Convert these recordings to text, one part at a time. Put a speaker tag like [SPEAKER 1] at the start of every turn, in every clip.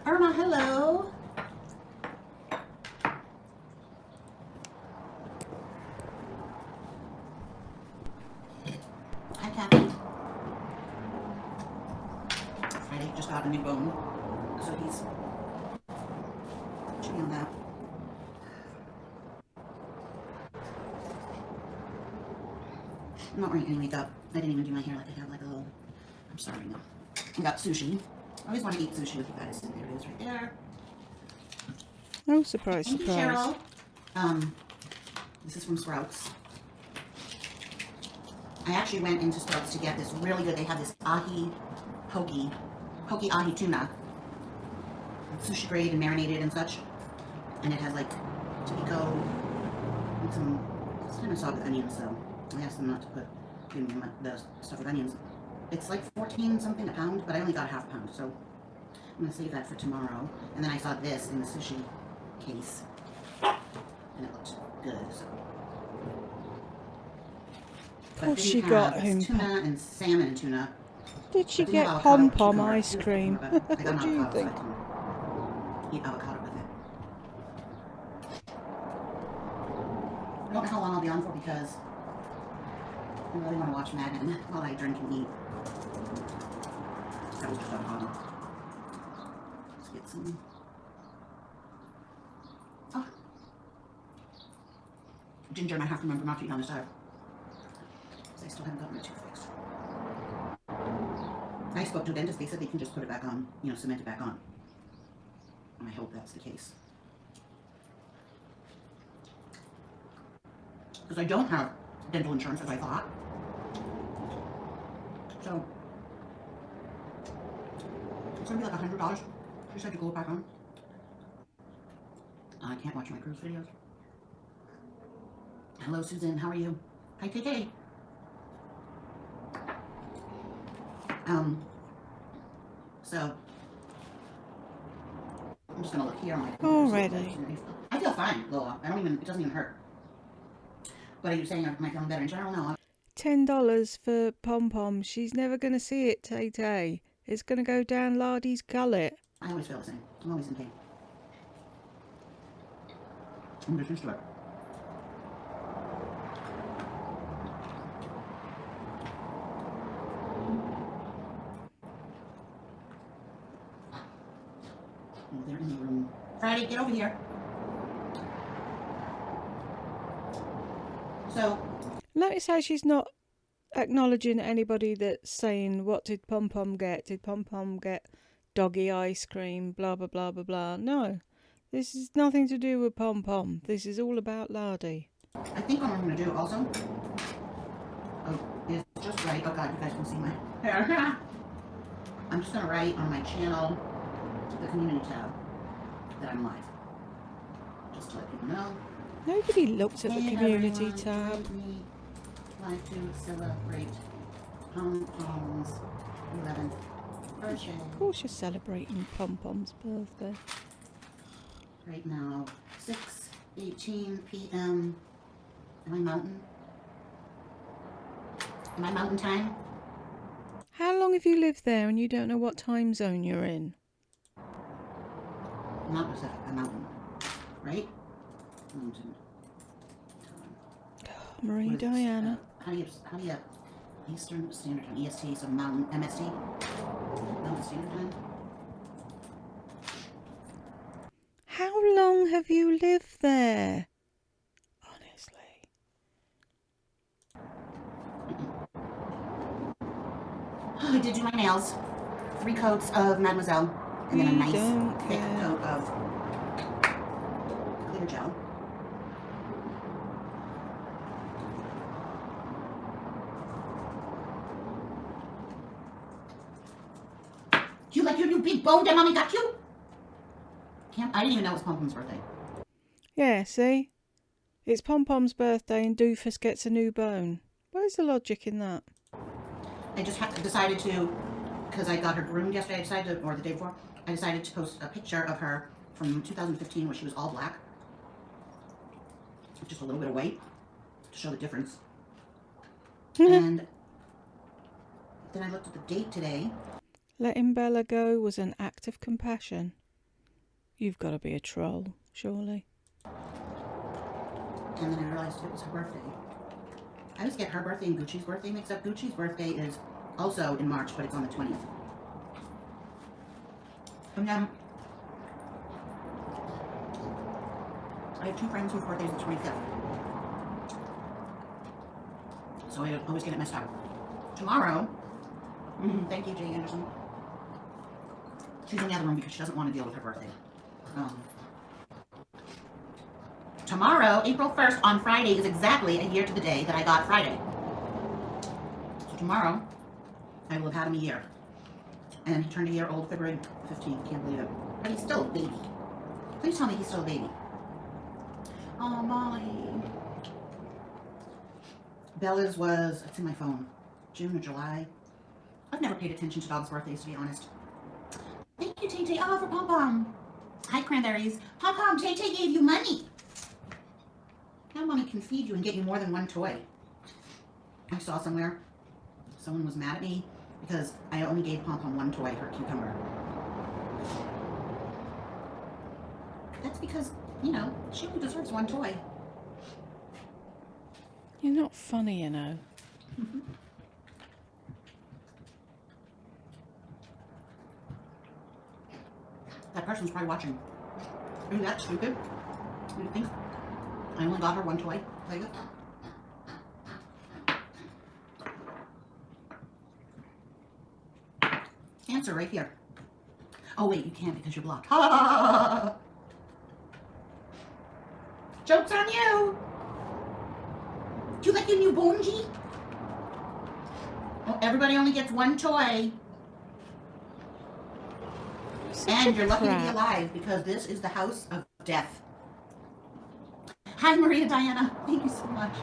[SPEAKER 1] Irma, hello. Hi, Kathy. Friday just got a new bone, so he's chewing on that. I'm not wearing any makeup. I didn't even do my hair like I have like a little. I'm sorry, no. I got sushi. I always want to eat sushi with you guys. There it is right there.
[SPEAKER 2] Oh, surprise,
[SPEAKER 1] Thank
[SPEAKER 2] surprise.
[SPEAKER 1] you, Cheryl. This is from Sprouts. I actually went into Sprouts to get this really good. They have this ahi poke ahi tuna. It's sushi grade and marinated and such. And it has like tobacco and some, it's kind of sauce with onions, so I asked them not to put the stuff with onions. It's like 14 something a pound, but I only got a half pound, so I'm going to save that for tomorrow. And then I saw this in the sushi case, and it looked good, so.
[SPEAKER 2] Of course she got him.
[SPEAKER 1] Tuna and salmon and tuna.
[SPEAKER 2] Did she get pom-pom ice cream?
[SPEAKER 1] What
[SPEAKER 2] do you think?
[SPEAKER 1] So I can eat avocado with it. I don't know how long I'll be on for because I really want to watch Mad Men while I drink and eat. That was just avocado. Let's get some. Oh. Ginger, and I have to remember not to eat on this side. I still haven't gotten my tooth fixed. I spoke to a dentist. They said they can just put it back on, cement it back on. And I hope that's the case. Because I don't have dental insurance as I thought. So, it's going to be like $100. She said to glue it back on. I can't watch my cruise videos. Hello, Susan. How are you? Hi, KK. So I'm just gonna look here on my
[SPEAKER 2] already.
[SPEAKER 1] I feel fine, Lola. It doesn't even hurt. But are you saying I might feel better in general? No.
[SPEAKER 2] $10 for pom-pom. She's never gonna see it, Tay. It's gonna go down Lardy's gullet.
[SPEAKER 1] I always feel the same. I'm always in pain. I'm just used to it. They're in the room. Friday, get over here. So.
[SPEAKER 2] Notice how she's not acknowledging anybody that's saying, what did Pom-Pom get? Did Pom-Pom get doggy ice cream? Blah, blah, blah, blah, blah. No. This is nothing to do with Pom-Pom. This is all about Lardy.
[SPEAKER 1] I think what I'm going to do also. Oh, is just write. Oh, God, you guys can see my hair. I'm just going to write on my channel, the community tab, that I'm live. Just to let people know.
[SPEAKER 2] Nobody looked at the community tab.
[SPEAKER 1] Like to celebrate Pompoms' 11th birthday.
[SPEAKER 2] Of course you're celebrating Pom-Pom's birthday.
[SPEAKER 1] Right now, 6:18 p.m. Am I mountain? Am I mountain time?
[SPEAKER 2] How long have you lived there and you don't know what time zone you're in?
[SPEAKER 1] Not Pacific, a mountain. Right? Mountain.
[SPEAKER 2] Marie Diana.
[SPEAKER 1] How do you Eastern Standard Time, EST, so Mountain, MST? Mountain Standard Time?
[SPEAKER 2] How long have you lived there? Honestly.
[SPEAKER 1] I did do my nails. 3 coats of Mademoiselle, and then a nice thick coat of clear gel. You like your new big bone that Mommy got you? I didn't even know it was Pompom's birthday.
[SPEAKER 2] Yeah, see? It's Pom-Pom's birthday and Doofus gets a new bone. Where's the logic in that?
[SPEAKER 1] I just decided to, because I got her groomed yesterday, or the day before, I decided to post a picture of her from 2015 where she was all black. Just a little bit of white to show the difference. And then I looked at the date today.
[SPEAKER 2] Letting Bella go was an act of compassion. You've got to be a troll, surely.
[SPEAKER 1] And then I realized it was her birthday. I always get her birthday and Gucci's birthday mixed up. Gucci's birthday is also in March, but it's on the 20th. And then I have two friends whose birthdays are the 25th. So I always get it messed up. Tomorrow, thank you, Jay Anderson. She's in the other room because she doesn't want to deal with her birthday. Tomorrow, April 1st, on Friday, is exactly a year to the day that I got Friday. So tomorrow, I will have had him a year. And he turned a year old February 15th. Can't believe it. But he's still a baby. Please tell me he's still a baby. Oh, Molly. Bella's was, it's in my phone, June or July. I've never paid attention to dogs' birthdays, to be honest. Thank you, Tay Tay. Oh, for Pom Pom. Hi, Cranberries. Pom Pom, Tay Tay gave you money. Now Mommy can feed you and get you more than one toy. I saw somewhere someone was mad at me because I only gave Pom Pom one toy, her cucumber. That's because, you know, she only deserves one toy.
[SPEAKER 2] You're not funny, you know.
[SPEAKER 1] That person's probably watching. Are you that stupid? You think I only got her one toy? Like this? Answer right here. Oh wait, you can't because you're blocked. Joke's on you! Do you like your new Bonji? Oh, everybody only gets one toy. And you're lucky to be alive because this is the house of death. Hi, Maria Diana. Thank you so much.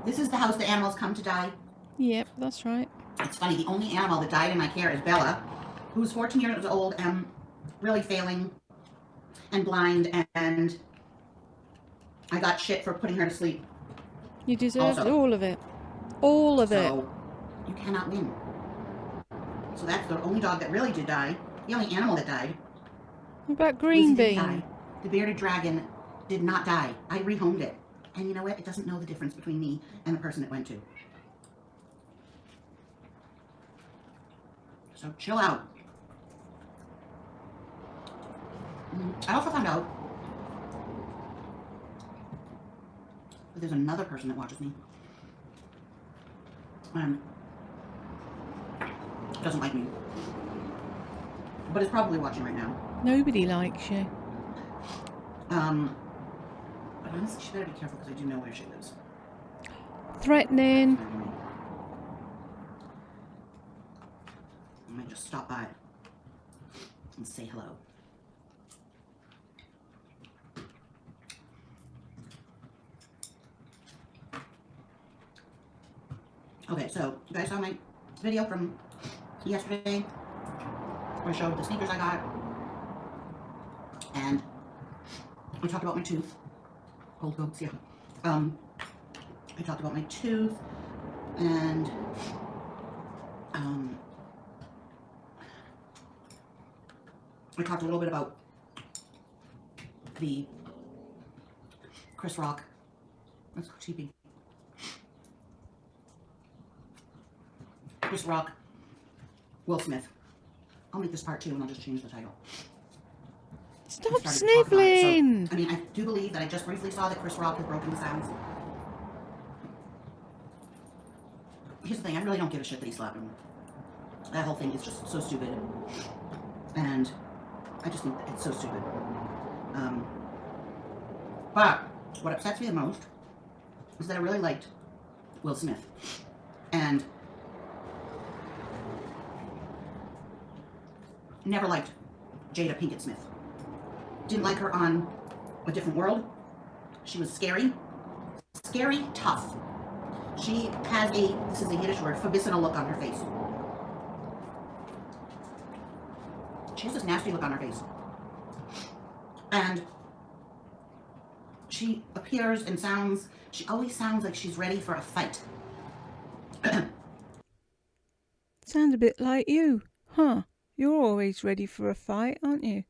[SPEAKER 1] This is the house the animals come to die.
[SPEAKER 2] Yep, that's right.
[SPEAKER 1] It's funny, the only animal that died in my care is Bella, who's 14 years old and really failing and blind, and I got shit for putting her to sleep.
[SPEAKER 2] You deserved
[SPEAKER 1] Also.
[SPEAKER 2] all of it. All of it.
[SPEAKER 1] So, you cannot win. So that's the only dog that really did die. The only animal that died.
[SPEAKER 2] What about Green
[SPEAKER 1] didn't die.
[SPEAKER 2] Bean?
[SPEAKER 1] The bearded dragon did not die. I rehomed it. And you know what? It doesn't know the difference between me and the person it went to. So chill out. I also found out that there's another person that watches me. And doesn't like me. But is probably watching right now.
[SPEAKER 2] Nobody likes you.
[SPEAKER 1] But honestly, she better be careful because I do know where she lives.
[SPEAKER 2] Threatening.
[SPEAKER 1] I might just stop by and say hello. Okay, so you guys saw my video from yesterday where I showed the sneakers I got, and we talked about my tooth. Cold goats, yeah. I talked about my tooth, and I talked a little bit about the Chris Rock. That's cheapy. Chris Rock, Will Smith. I'll make this part 2 and I'll just change the title.
[SPEAKER 2] Stop sniffling!
[SPEAKER 1] So, I mean, I do believe that I just briefly saw that Chris Rock has broken the sounds. Here's the thing, I really don't give a shit that he slapped him. That whole thing is just so stupid. And I just think that it's so stupid. But what upsets me the most is that I really liked Will Smith. And never liked Jada Pinkett Smith. Didn't like her on A Different World. She was scary. Scary, tough. She has a, this is a Yiddish word, verbissene look on her face. She has this nasty look on her face. And she appears and sounds, she always sounds like she's ready for a fight.
[SPEAKER 2] Sounds a bit like you, huh? You're always ready for a fight, aren't you?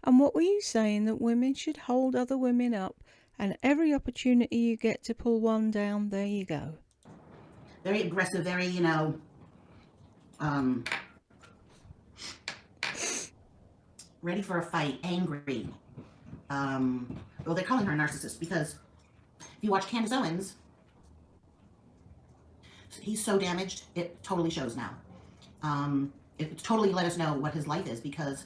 [SPEAKER 2] And what were you saying? That women should hold other women up, and every opportunity you get to pull one down, there you go.
[SPEAKER 1] Very aggressive, very, you know, ready for a fight, angry. Well, they're calling her a narcissist because if you watch Candace Owens, he's so damaged, it totally shows now. It totally let us know what his life is, because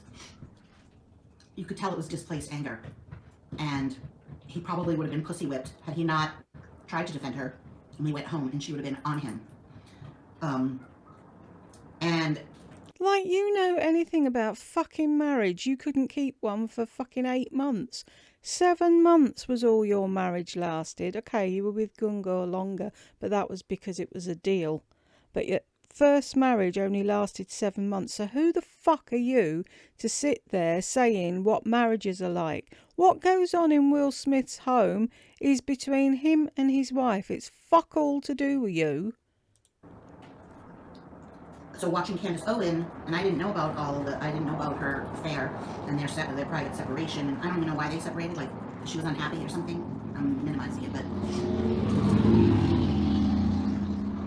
[SPEAKER 1] you could tell it was displaced anger. And he probably would have been pussy whipped had he not tried to defend her when we went home, and she would have been on him. And
[SPEAKER 2] like, you know anything about fucking marriage? You couldn't keep one for fucking 8 months. 7 months was all your marriage lasted. Okay, you were with Gungo longer, but that was because it was a deal. But your first marriage only lasted 7 months. So who the fuck are you to sit there saying what marriages are like? What goes on in Will Smith's home is between him and his wife. It's fuck all to do with you.
[SPEAKER 1] so watching Candace Owen, and I didn't know about I didn't know about her affair and their private separation, and I don't even know why they separated, like she was unhappy or something. I'm minimizing it, but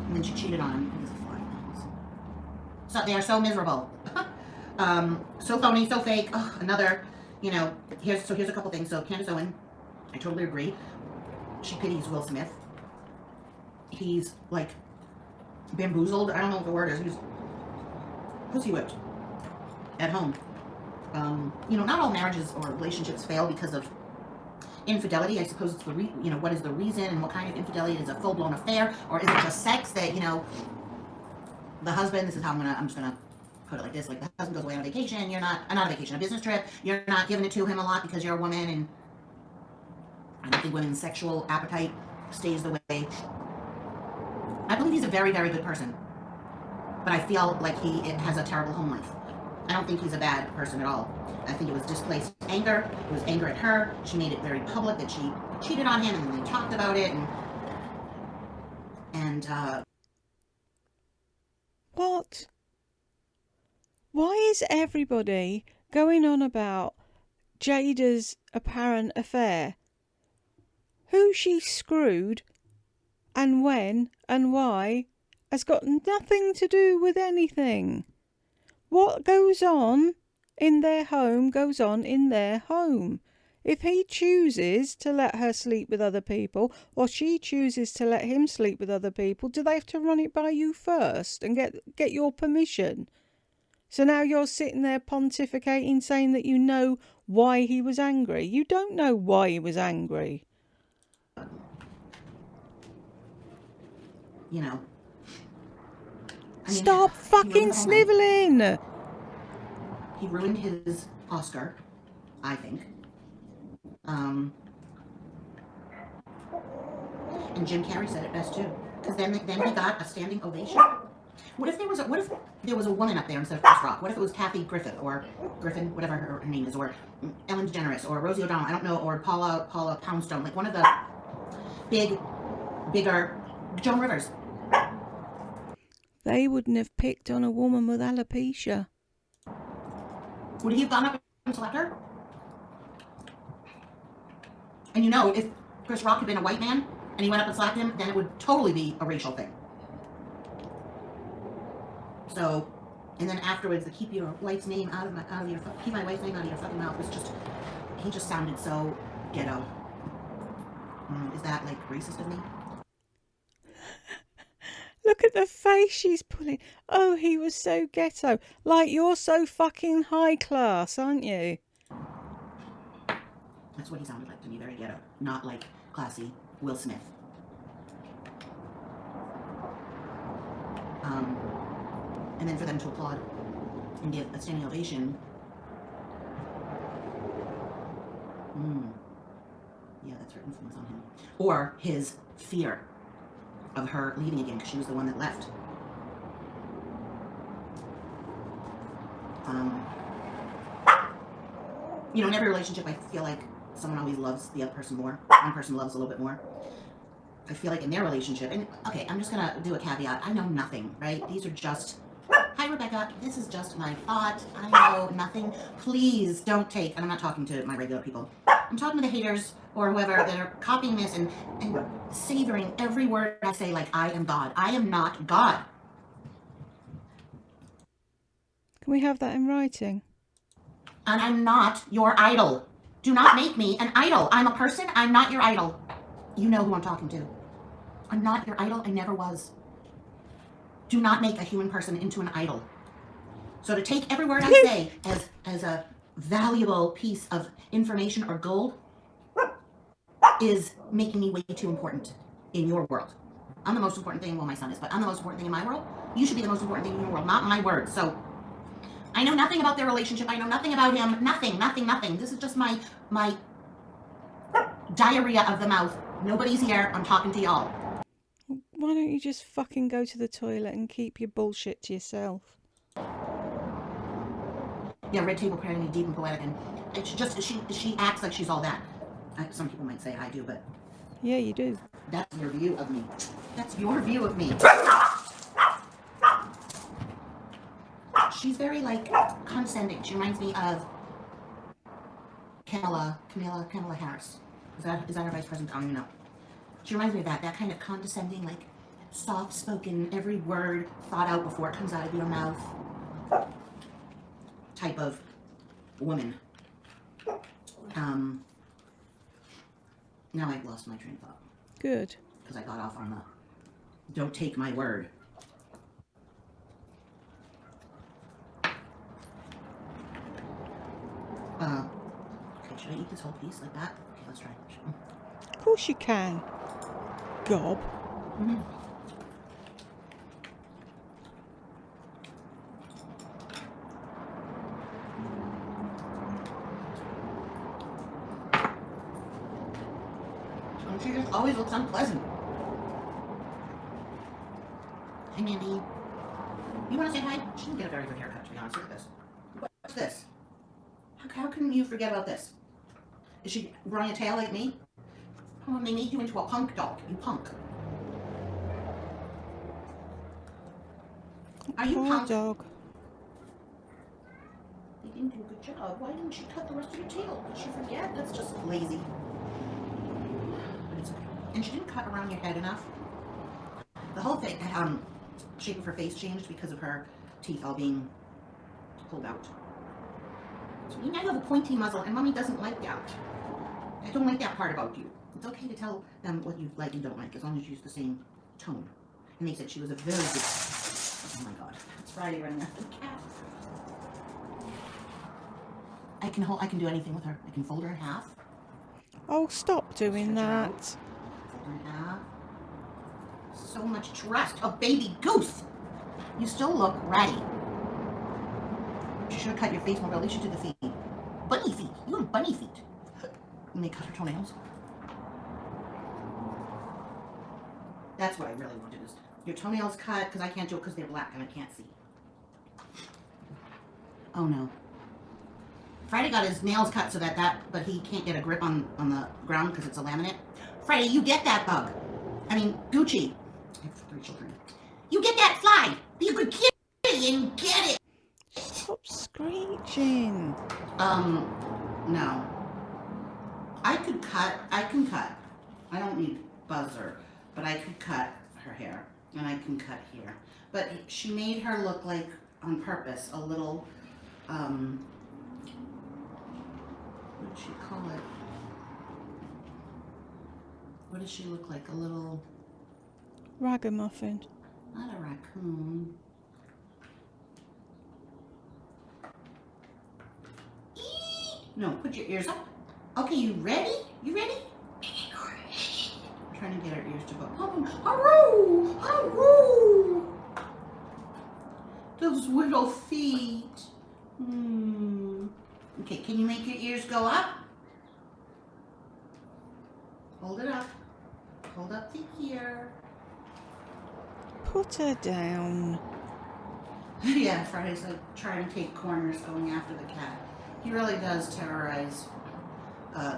[SPEAKER 1] and then she cheated on him. So they are so miserable. So phony, so fake. Ugh, another, you know, here's a couple things. So Candace Owen, I totally agree. She pities Will Smith. He's like bamboozled. I don't know what the word is. He's pussy whipped at home. You know, not all marriages or relationships fail because of infidelity. I suppose it's you know, what is the reason and what kind of infidelity? Is it a full-blown affair, or is it just sex that, you know, the husband, this is how I'm just gonna put it like this, like the husband goes away on vacation, you're not a vacation, a business trip, you're not giving it to him a lot because you're a woman, and I don't think women's sexual appetite stays the way. I believe he's a very, very good person, but I feel like he has a terrible home life. I don't think he's a bad person at all. I think it was displaced anger. It was anger at her. She made it very public that she cheated on him, and then they talked about it, and
[SPEAKER 2] what? Why is everybody going on about Jada's apparent affair? Who she screwed and when and why has got nothing to do with anything. What goes on in their home goes on in their home. If he chooses to let her sleep with other people, or she chooses to let him sleep with other people, do they have to run it by you first and get your permission? So now you're sitting there pontificating, saying that you know why he was angry. You don't know why he was angry.
[SPEAKER 1] you know.
[SPEAKER 2] Stop fucking sniveling!
[SPEAKER 1] He ruined his Oscar, I think. And Jim Carrey said it best too, because then he got a standing ovation. What if there was a woman up there instead of Chris Rock? What if it was Kathy Griffith or Griffin, whatever her name is, or Ellen DeGeneres, or Rosie O'Donnell? I don't know, or Paula Poundstone, like one of the bigger Joan Rivers.
[SPEAKER 2] They wouldn't have picked on a woman with alopecia.
[SPEAKER 1] Would he have gone up and slapped her? And you know, if Chris Rock had been a white man and he went up and slapped him, then it would totally be a racial thing. So, and then afterwards, the keep my wife's name out of your fucking mouth was just, he just sounded so ghetto. Is that like racist of me?
[SPEAKER 2] Look at the face she's pulling. Oh, he was so ghetto. Like, you're so fucking high class, aren't you?
[SPEAKER 1] That's what he sounded like to me, very ghetto. Not like classy Will Smith. And then for them to applaud and give a standing ovation. Yeah, that's her influence on him. Or his fear of her leaving again, because she was the one that left. You know, in every relationship, I feel like someone always loves the other person more. One person loves a little bit more. I feel like in their relationship, and okay, I'm just gonna do a caveat. I know nothing, right? These are just Hi, Rebecca. This is just my thought. I know nothing. Please don't take, and I'm not talking to my regular people. I'm talking to the haters or whoever that are copying this and savoring every word I say like I am God. I am not God.
[SPEAKER 2] Can we have that in writing?
[SPEAKER 1] And I'm not your idol. Do not make me an idol. I'm a person. I'm not your idol. You know who I'm talking to. I'm not your idol. I never was. Do not make a human person into an idol. So to take every word I say as a valuable piece of information or gold is making me way too important in your world. I'm the most important thing, well, my son is, but I'm the most important thing in my world. You should be the most important thing in your world, not my words. So I know nothing about their relationship. I know nothing about him. Nothing. This is just my diarrhea of the mouth. Nobody's here. I'm talking to y'all.
[SPEAKER 2] Why don't you just fucking go to the toilet and keep your bullshit to yourself?
[SPEAKER 1] Yeah, red table prayer, deep and poetic, and it's just she acts like she's all that. Some people might say I do, but
[SPEAKER 2] Yeah, you do.
[SPEAKER 1] that's your view of me. That's your view of me. She's very like condescending. She reminds me of Kamala Harris. Is that her vice president? I don't even know. She reminds me of that kind of condescending, like soft-spoken, every word thought out before it comes out of your mouth type of woman. Now I've lost my train of thought.
[SPEAKER 2] Good.
[SPEAKER 1] Because I got off on the don't take my word. Okay, should I eat this whole piece like that? Okay, let's try.
[SPEAKER 2] Of course you can. Gob.
[SPEAKER 1] Mm-hmm. And she just always looks unpleasant. Hi, Mandy. You want to say hi? She didn't get a very good haircut, to be honest. Look at this. What's this? How can you forget about this? Is she growing a tail like me? Oh, they made you into a punk dog. You punk. Are you
[SPEAKER 2] Poor
[SPEAKER 1] punk?
[SPEAKER 2] dog.
[SPEAKER 1] They didn't do a good job. Why didn't she cut the rest of your tail? Did she forget? That's just lazy. But it's okay. And she didn't cut around your head enough. The whole thing, shape of her face changed because of her teeth all being pulled out. So now you have a pointy muzzle, and Mommy doesn't like that. I don't like that part about you. It's okay to tell them what you like and don't like, as long as you use the same tone. And they said she was a very good... Oh my God, it's Friday running after the cat. I can do anything with her. I can fold her in half.
[SPEAKER 2] Oh, stop doing that.
[SPEAKER 1] Fold her in half. So much trust. A baby goose. You still look ratty. You should have cut your face more, but at least you did the feet. Bunny feet. You have bunny feet. And they cut her toenails. That's what I really wanted, is your toenails cut, because I can't do it because they're black and I can't see. Oh no. Friday got his nails cut so but he can't get a grip on the ground because it's a laminate. Friday, you get that bug. I mean, Gucci. I have 3 children. You get that fly. Be a good kid and get it.
[SPEAKER 2] Stop screeching.
[SPEAKER 1] No. I can cut. I don't need buzzer, but I could cut her hair, and I can cut here. But she made her look like, on purpose, a little, what did she call it? What does she look like? A little...
[SPEAKER 2] Ragamuffin.
[SPEAKER 1] Not a raccoon. No, put your ears up. Okay, you ready? You ready? I'm trying to get her ears to go. Haroo! Haroo! Those little feet. Okay, can you make your ears go up? Hold it up. Hold up to here.
[SPEAKER 2] Put her down.
[SPEAKER 1] Yeah, Friday's like trying to take corners going after the cat. He really does terrorize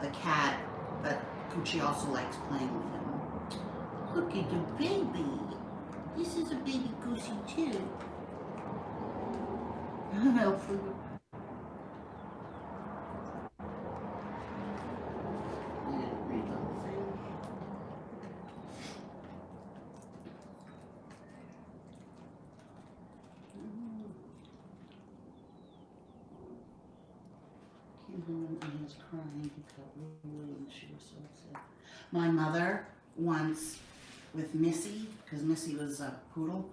[SPEAKER 1] the cat, but Gucci also likes playing with him. Look at the baby. This is a baby Goosey too. Milk food. I didn't read the whole thing. Came home and he was crying. He felt really, and she was so upset. My mother once with Missy, because Missy was a poodle,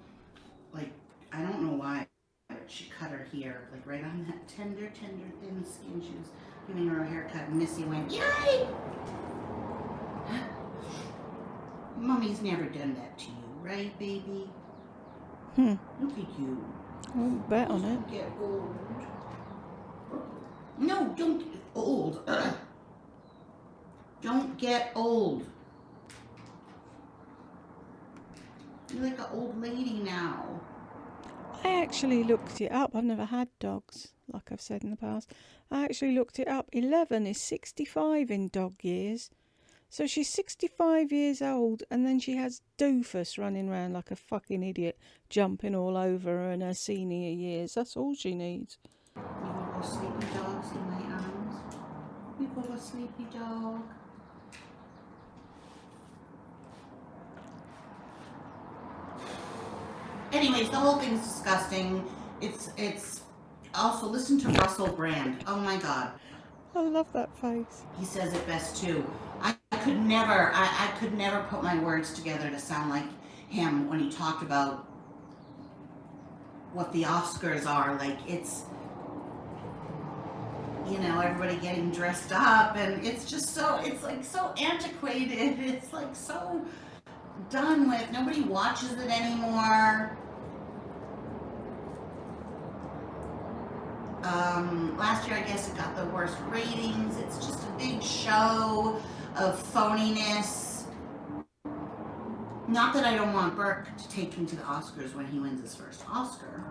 [SPEAKER 1] like, I don't know why, but she cut her hair, like right on that tender, tender, thin skin. She was giving her a haircut, and Missy went, yay! Mommy's never done that to you, right, baby? Look at you.
[SPEAKER 2] I won't bet on it.
[SPEAKER 1] Don't get old. No, don't get old. Don't get old. You're like an old lady now.
[SPEAKER 2] I actually looked it up. I've never had dogs, like I've said in the past. I actually looked it up. 11 is 65 in dog years. So she's 65 years old, and then she has Doofus running around like a fucking idiot, jumping all over her in her senior years. That's all she needs.
[SPEAKER 1] You little sleepy dogs in my arms. You little sleepy dog. Anyways, the whole thing's disgusting. It's also, listen to Russell Brand. Oh my God.
[SPEAKER 2] I love that face.
[SPEAKER 1] He says it best too. I could never put my words together to sound like him when he talked about what the Oscars are. Like, it's, you know, everybody getting dressed up, and it's just so, it's like so antiquated. It's like so done with. Nobody watches it anymore. Last year, I guess it got the worst ratings. It's just a big show of phoniness. Not that I don't want Burke to take him to the Oscars when he wins his first Oscar.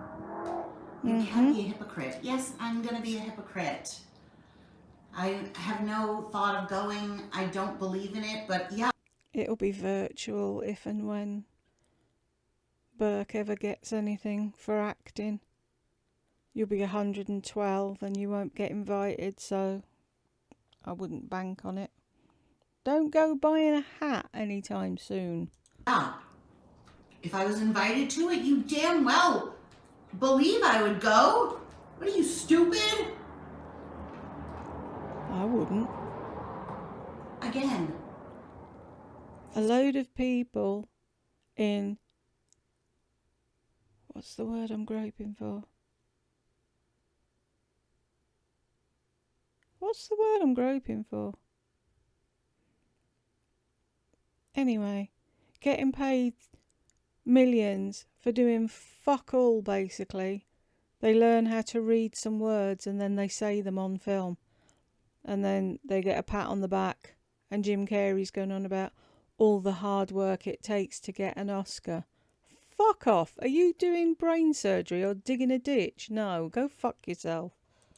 [SPEAKER 1] You can't be a hypocrite. Yes, I'm going to be a hypocrite. I have no thought of going. I don't believe in it, but yeah.
[SPEAKER 2] It'll be virtual if and when Burke ever gets anything for acting. You'll be 112 and you won't get invited, so I wouldn't bank on it. Don't go buying a hat anytime soon.
[SPEAKER 1] Yeah. If I was invited to it, you damn well believe I would go. What are you, stupid?
[SPEAKER 2] I wouldn't.
[SPEAKER 1] Again.
[SPEAKER 2] A load of people in... What's the word I'm groping for? What's the word I'm groping for? Anyway, getting paid millions for doing fuck all, basically. They learn how to read some words and then they say them on film. And then they get a pat on the back. And Jim Carrey's going on about all the hard work it takes to get an Oscar. Fuck off. Are you doing brain surgery or digging a ditch? No, go fuck yourself.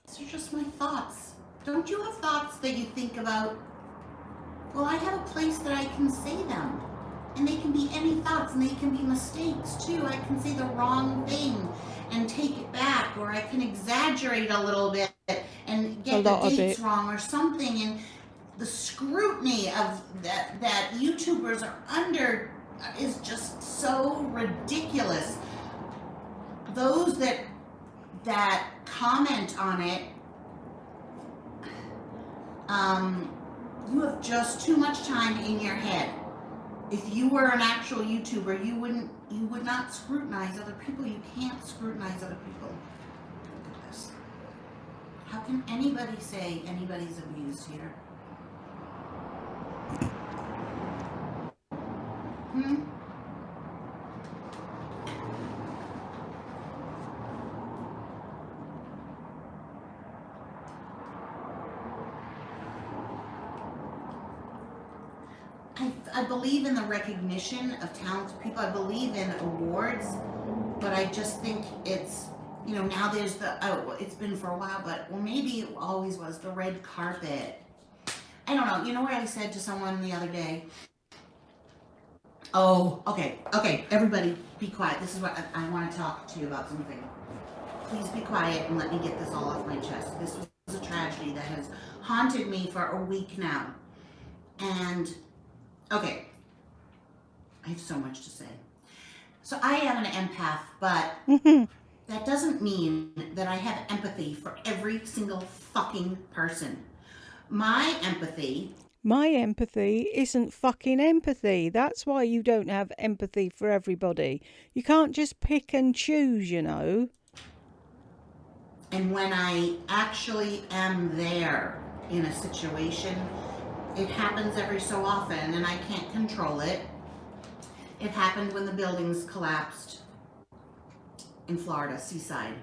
[SPEAKER 1] These are just my thoughts. Don't you have thoughts that you think about? Well, I have a place that I can say them. And they can be any thoughts, and they can be mistakes too. I can say the wrong thing and take it back, or I can exaggerate a little bit and get the dates wrong or something. And the scrutiny of that YouTubers are under is just so ridiculous. Those that comment on it, you have just too much time in your head. If you were an actual YouTuber, you would not scrutinize other people. You can't scrutinize other people. Look at this. How can anybody say anybody's abused here? I believe in the recognition of talented people. I believe in awards, but I just think it's, you know, now there's it's been for a while, but, well, maybe it always was the red carpet. I don't know. You know what I said to someone the other day? Oh, okay, everybody be quiet. This is what I want to talk to you about something. please be quiet and let me get this all off my chest. This was a tragedy that has haunted me for a week now. And, okay, I have so much to say. So I am an empath, but that doesn't mean that I have empathy for every single fucking person. My empathy
[SPEAKER 2] isn't fucking empathy. That's why you don't have empathy for everybody. You can't just pick and choose, you know.
[SPEAKER 1] And when I actually am there in a situation, it happens every so often and I can't control it. It happened when the buildings collapsed in Florida, Seaside.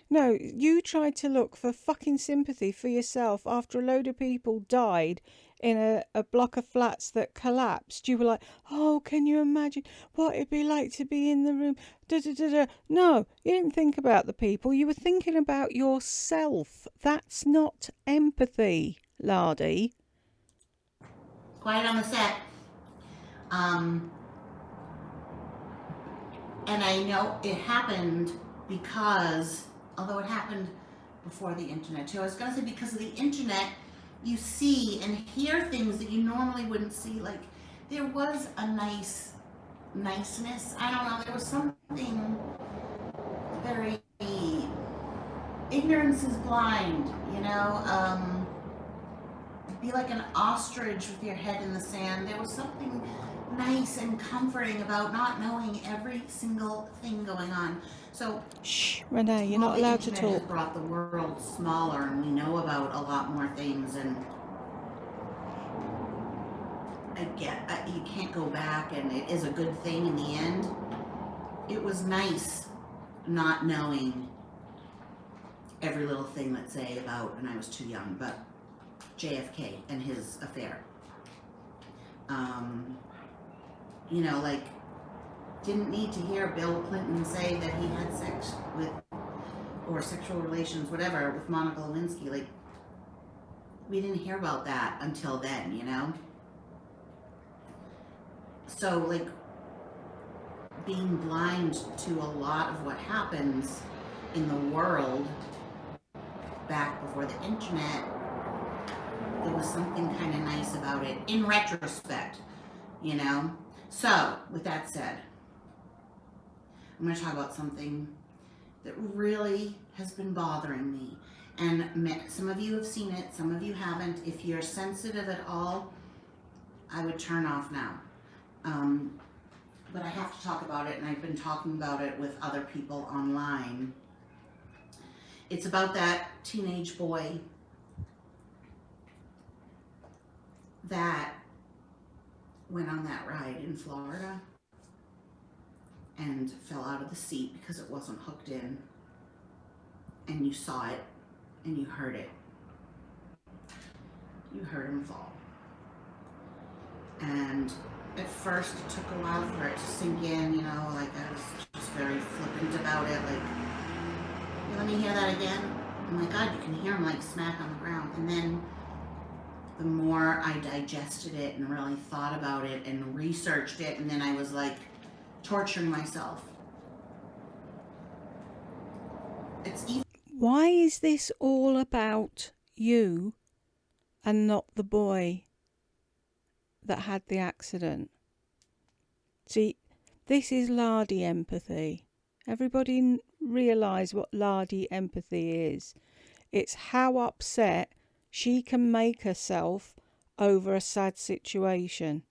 [SPEAKER 2] No, you tried to look for fucking sympathy for yourself after a load of people died in a block of flats that collapsed. You were like, oh, can you imagine what it'd be like to be in the room? Da, da, da, da. No, you didn't think about the people. You were thinking about yourself. That's not empathy, Lardy.
[SPEAKER 1] Quiet on the set. And I know it happened because, although it happened before the internet too, I was going to say because of the internet, you see and hear things that you normally wouldn't see. Like, there was a niceness. I don't know, there was something very, ignorance is blind, you know? Be like an ostrich with your head in the sand. There was something nice and comforting about not knowing every single thing going on. So,
[SPEAKER 2] shh, Renee, you're not allowed to
[SPEAKER 1] talk. The
[SPEAKER 2] talk.
[SPEAKER 1] internet has brought the world smaller, and we know about a lot more things. And you can't go back, and it is a good thing in the end. It was nice not knowing every little thing, let's say, about, and I was too young, but JFK and his affair. You know, like, didn't need to hear Bill Clinton say that he had sex with, or sexual relations, whatever, with Monica Lewinsky. Like, we didn't hear about that until then, you know? So, like, being blind to a lot of what happens in the world back before the internet, there was something kind of nice about it in retrospect, you know? So, with that said, I'm going to talk about something that really has been bothering me. And some of you have seen it, some of you haven't. If you're sensitive at all, I would turn off now. But I have to talk about it, and I've been talking about it with other people online. It's about that teenage boy that went on that ride in Florida and fell out of the seat because it wasn't hooked in, and you saw it and you heard it. You heard him fall. And at first it took a while for it to sink in, you know, like I was just very flippant about it, like, hey, let me hear that again. Oh my God, you can hear him like smack on the ground. And then the more I digested it and really thought about it and researched it, and then I was like torturing myself.
[SPEAKER 2] Why is this all about you and not the boy that had the accident? See, this is Lardy empathy. Everybody realise what Lardy empathy is. It's how upset she can make herself over a sad situation.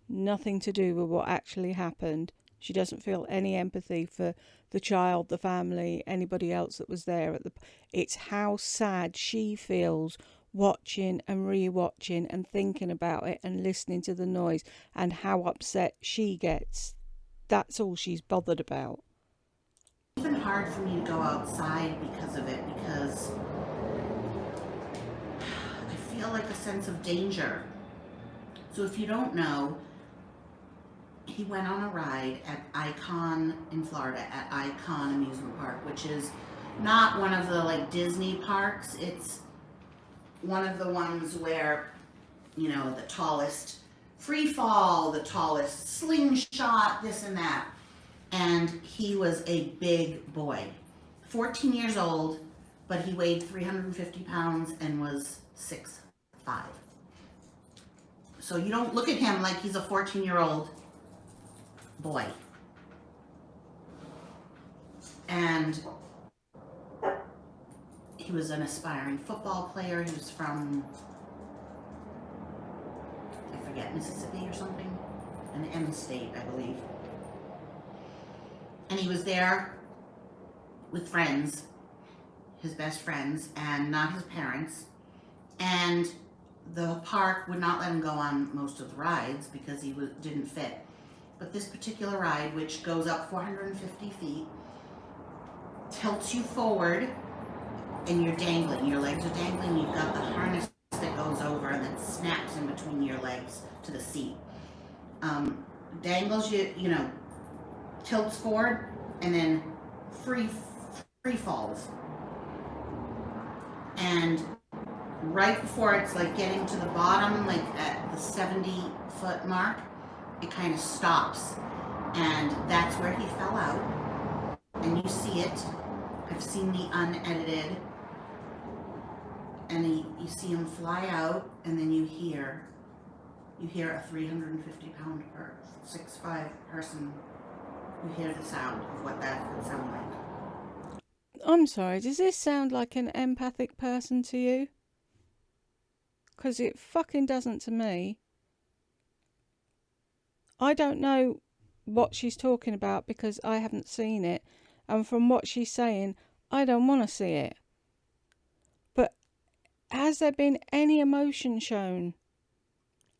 [SPEAKER 2] Nothing to do with what actually happened. She doesn't feel any empathy for the child, the family, anybody else that was there at the. It's how sad she feels watching and re-watching and thinking about it and listening to the noise, and how upset she gets. That's all she's bothered about.
[SPEAKER 1] It's been hard for me to go outside because of it, because I feel like a sense of danger. So if you don't know, he went on a ride at Icon in Florida, at Icon Amusement Park, which is not one of the like Disney parks. It's one of the ones where, you know, the tallest free fall, the tallest slingshot, this and that. And he was a big boy, 14 years old, but he weighed 350 pounds and was 6'5". So you don't look at him like he's a 14-year-old boy. And he was an aspiring football player. He was from, I forget, Mississippi or something, an M state, I believe. And he was there with friends, his best friends, and not his parents. And the park would not let him go on most of the rides because he didn't fit. But this particular ride, which goes up 450 feet, tilts you forward, and you're dangling. Your legs are dangling. You've got the harness that goes over and that snaps in between your legs to the seat. Dangles you, tilts forward, and then free falls. And right before it's like getting to the bottom, like at the 70-foot mark, it kind of stops. And that's where he fell out. And you see it. I've seen the unedited. And you see him fly out, and then you hear a 350-pound or 6'5" person. You hear the sound of what that would sound like.
[SPEAKER 2] I'm sorry, does this sound like an empathic person to you? Because it fucking doesn't to me. I don't know what she's talking about because I haven't seen it. And from what she's saying, I don't want to see it. But has there been any emotion shown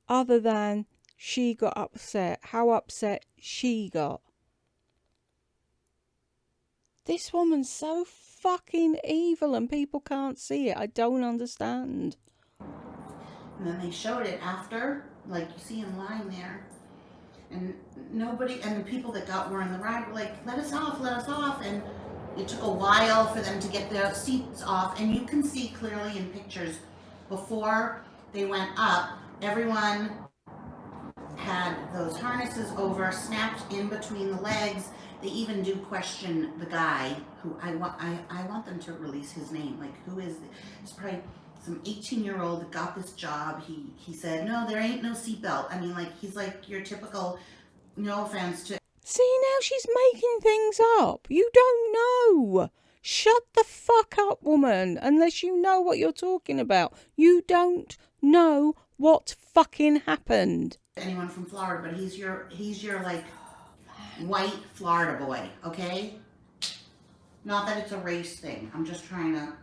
[SPEAKER 2] other than she got upset? How upset she got? This woman's so fucking evil and people can't see it. I don't understand.
[SPEAKER 1] And then they showed it after, like you see him lying there. And nobody, and the people that were in the ride were like, let us off. And it took a while for them to get their seats off. And you can see clearly in pictures before they went up, everyone had those harnesses over, snapped in between the legs. They even do question the guy who I want them to release his name. Like, who is it? It's probably some 18-year-old that got this job. He said, no, there ain't no seatbelt. I mean, like, he's like your typical, no offense to.
[SPEAKER 2] See, now she's making things up. You don't know. Shut the fuck up, woman, unless you know what you're talking about. You don't know what fucking happened.
[SPEAKER 1] Anyone from Florida, but he's your like white Florida boy, okay? Not that it's a race thing. I'm just trying to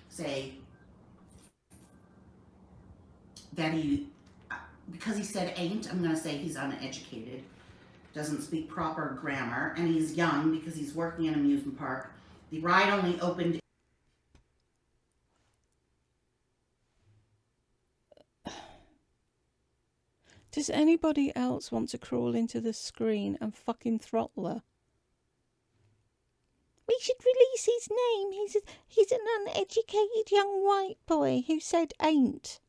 [SPEAKER 1] say that because he said ain't, I'm gonna say he's uneducated, doesn't speak proper grammar, and he's young because he's working in an amusement park. The ride only opened.
[SPEAKER 2] Does anybody else want to crawl into the screen and fucking throttle her? We should release his name. He's an uneducated young white boy who said ain't.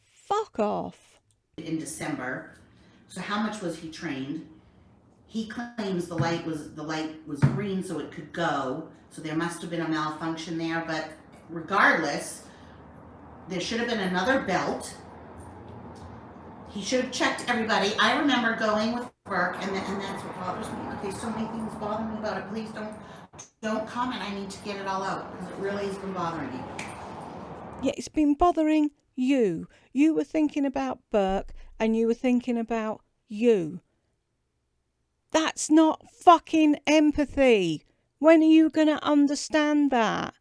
[SPEAKER 2] Fuck off.
[SPEAKER 1] In December. So how much was he trained? He claims the light was green so it could go. So there must have been a malfunction there. But regardless, there should have been another belt. He should have checked everybody. I remember going with work, and that's what bothers me. Okay, so many things bother me about it. Please don't comment. I need to get it all out because it really has been bothering me.
[SPEAKER 2] Yeah, it's been bothering you. You were thinking about Burke, and you were thinking about you. That's not fucking empathy. When are you going to understand that?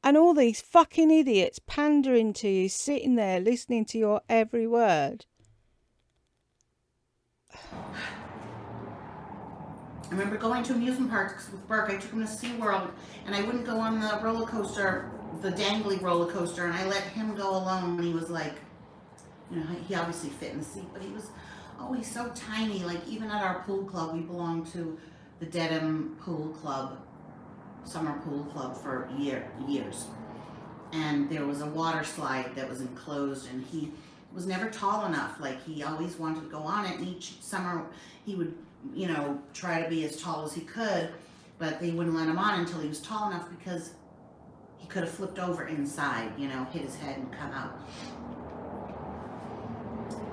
[SPEAKER 2] And all these fucking idiots pandering to you, sitting there listening to your every word.
[SPEAKER 1] I remember going to amusement parks with Burke. I took him to SeaWorld, and I wouldn't go on the roller coaster, the dangly roller coaster, and I let him go alone. And he was like, he obviously fit in the seat, but he's so tiny. Like, even at our pool club, we belong to the Dedham Pool Club, summer pool club for years. And there was a water slide that was enclosed, and he was never tall enough. Like, he always wanted to go on it, and each summer he would, try to be as tall as he could. but they wouldn't let him on until he was tall enough because he could have flipped over inside, you know, hit his head and come out.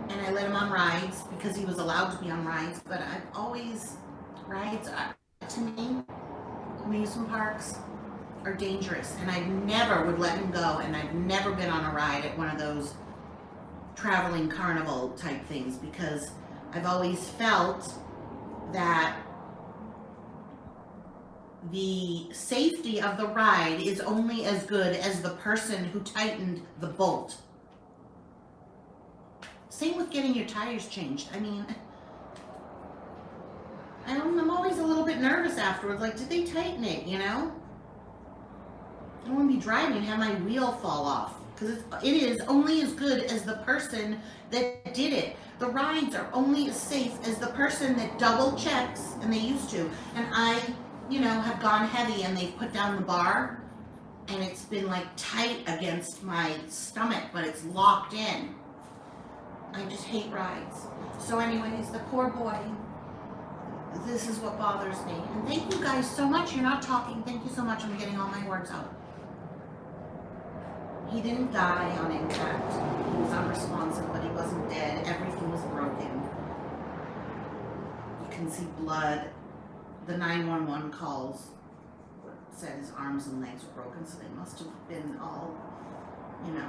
[SPEAKER 1] And I let him on rides because he was allowed to be on rides, but I've always, rides, to me, amusement parks are dangerous, and I never would let him go, and I've never been on a ride at one of those traveling carnival type things because I've always felt that the safety of the ride is only as good as the person who tightened the bolt. Same with getting your tires changed. I mean, I'm always a little bit nervous afterwards. Like, did they tighten it, you know? I don't want to be driving and have my wheel fall off. Because it is only as good as the person that did it. The rides are only as safe as the person that double checks, and they used to. And I, you know, have gone heavy and they've put down the bar and it's been like tight against my stomach, but it's locked in. I just hate rides. So anyways, the poor boy, this is what bothers me. And thank you guys so much. You're not talking. Thank you so much. I'm getting all my words out. He didn't die on impact. He was unresponsive, but he wasn't dead. Everything was broken. You can see blood. The 911 calls said his arms and legs were broken, so they must have been all, you know.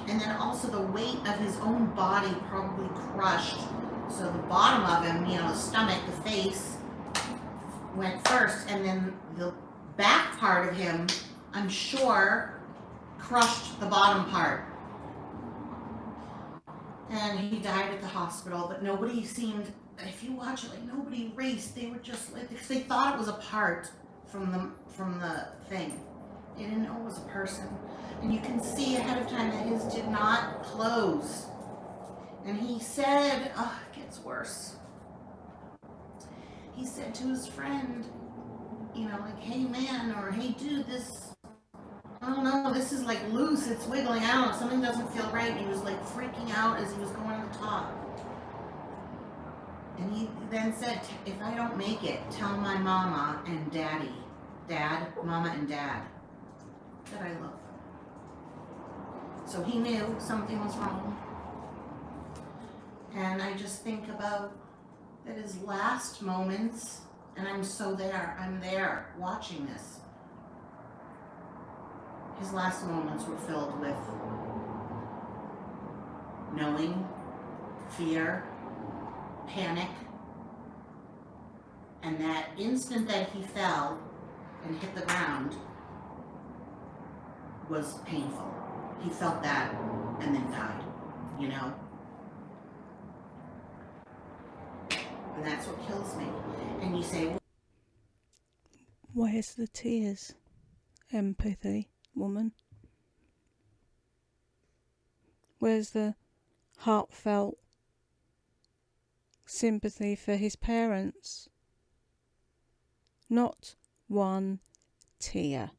[SPEAKER 1] And then also the weight of his own body probably crushed. So the bottom of him, you know, the stomach, the face went first, and then the back part of him, I'm sure, crushed the bottom part. And he died at the hospital, but nobody seemed, if you watch it, like nobody raced. They were just like, because they thought it was a part from the thing. They didn't know it was a person. And you can see ahead of time that his did not close. And he said, oh, it gets worse. He said to his friend, you know, like, hey man, or hey dude, this, I don't know, this is like loose, it's wiggling out, something doesn't feel right. And he was like freaking out as he was going to the top. And he then said, if I don't make it, tell my mama and daddy, mama and dad, that I love them. So he knew something was wrong. And I just think about that his last moments, and I'm so there, I'm there watching this. His last moments were filled with knowing, fear, panic, and that instant that he fell and hit the ground was painful. He felt that and then died, you know? And that's what kills me. And you say, well,
[SPEAKER 2] where's the tears? Empathy, woman. Where's the heartfelt sympathy for his parents? Not one tear.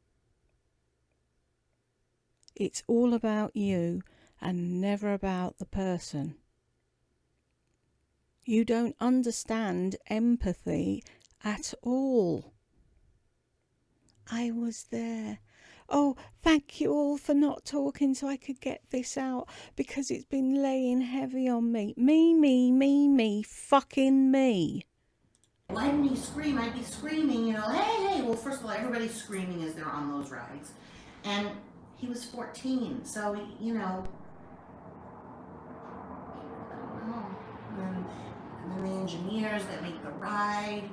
[SPEAKER 2] It's all about you and never about the person. You don't understand empathy at all. I was there. Oh, thank you all for not talking so I could get this out because it's been laying heavy on me. Me, fucking me.
[SPEAKER 1] why didn't he scream? I'd be screaming, you know, hey. Well, first of all, everybody's screaming as they're on those rides. And he was 14, so, you know, I don't know. And then the engineers that make the ride,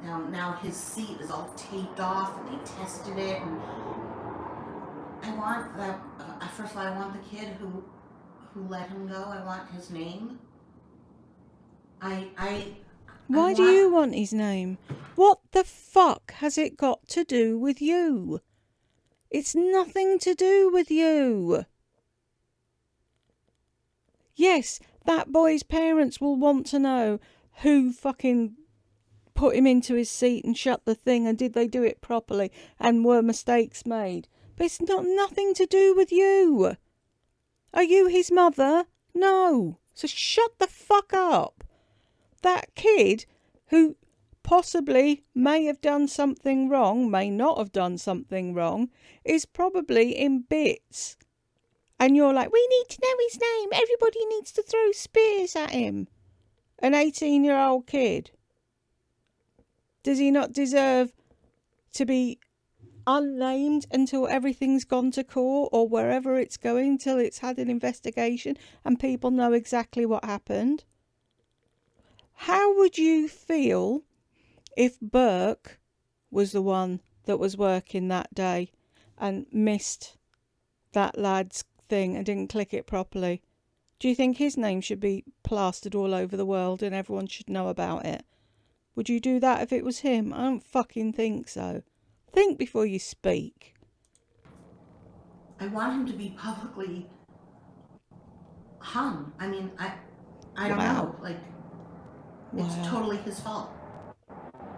[SPEAKER 1] now his seat is all taped off and they tested it. And I want that, first of all, I want the kid who let him go. I want his name.
[SPEAKER 2] Why do you want his name? What the fuck has it got to do with you? It's nothing to do with you. Yes, that boy's parents will want to know who fucking put him into his seat and shut the thing and did they do it properly and were mistakes made. But it's got nothing to do with you. Are you his mother? No. So shut the fuck up. That kid who possibly may have done something wrong, may not have done something wrong, is probably in bits. And you're like, we need to know his name. Everybody needs to throw spears at him. An 18-year-old kid. Does he not deserve to be unnamed until everything's gone to court or wherever it's going, till it's had an investigation and people know exactly what happened? How would you feel if Burke was the one that was working that day and missed that lad's thing and didn't click it properly? Do you think his name should be plastered all over the world and everyone should know about it? Would you do that if it was him? I don't fucking think so. Think before you speak.
[SPEAKER 1] I want him to be publicly hung. I mean, I don't know. Like, it's totally his fault.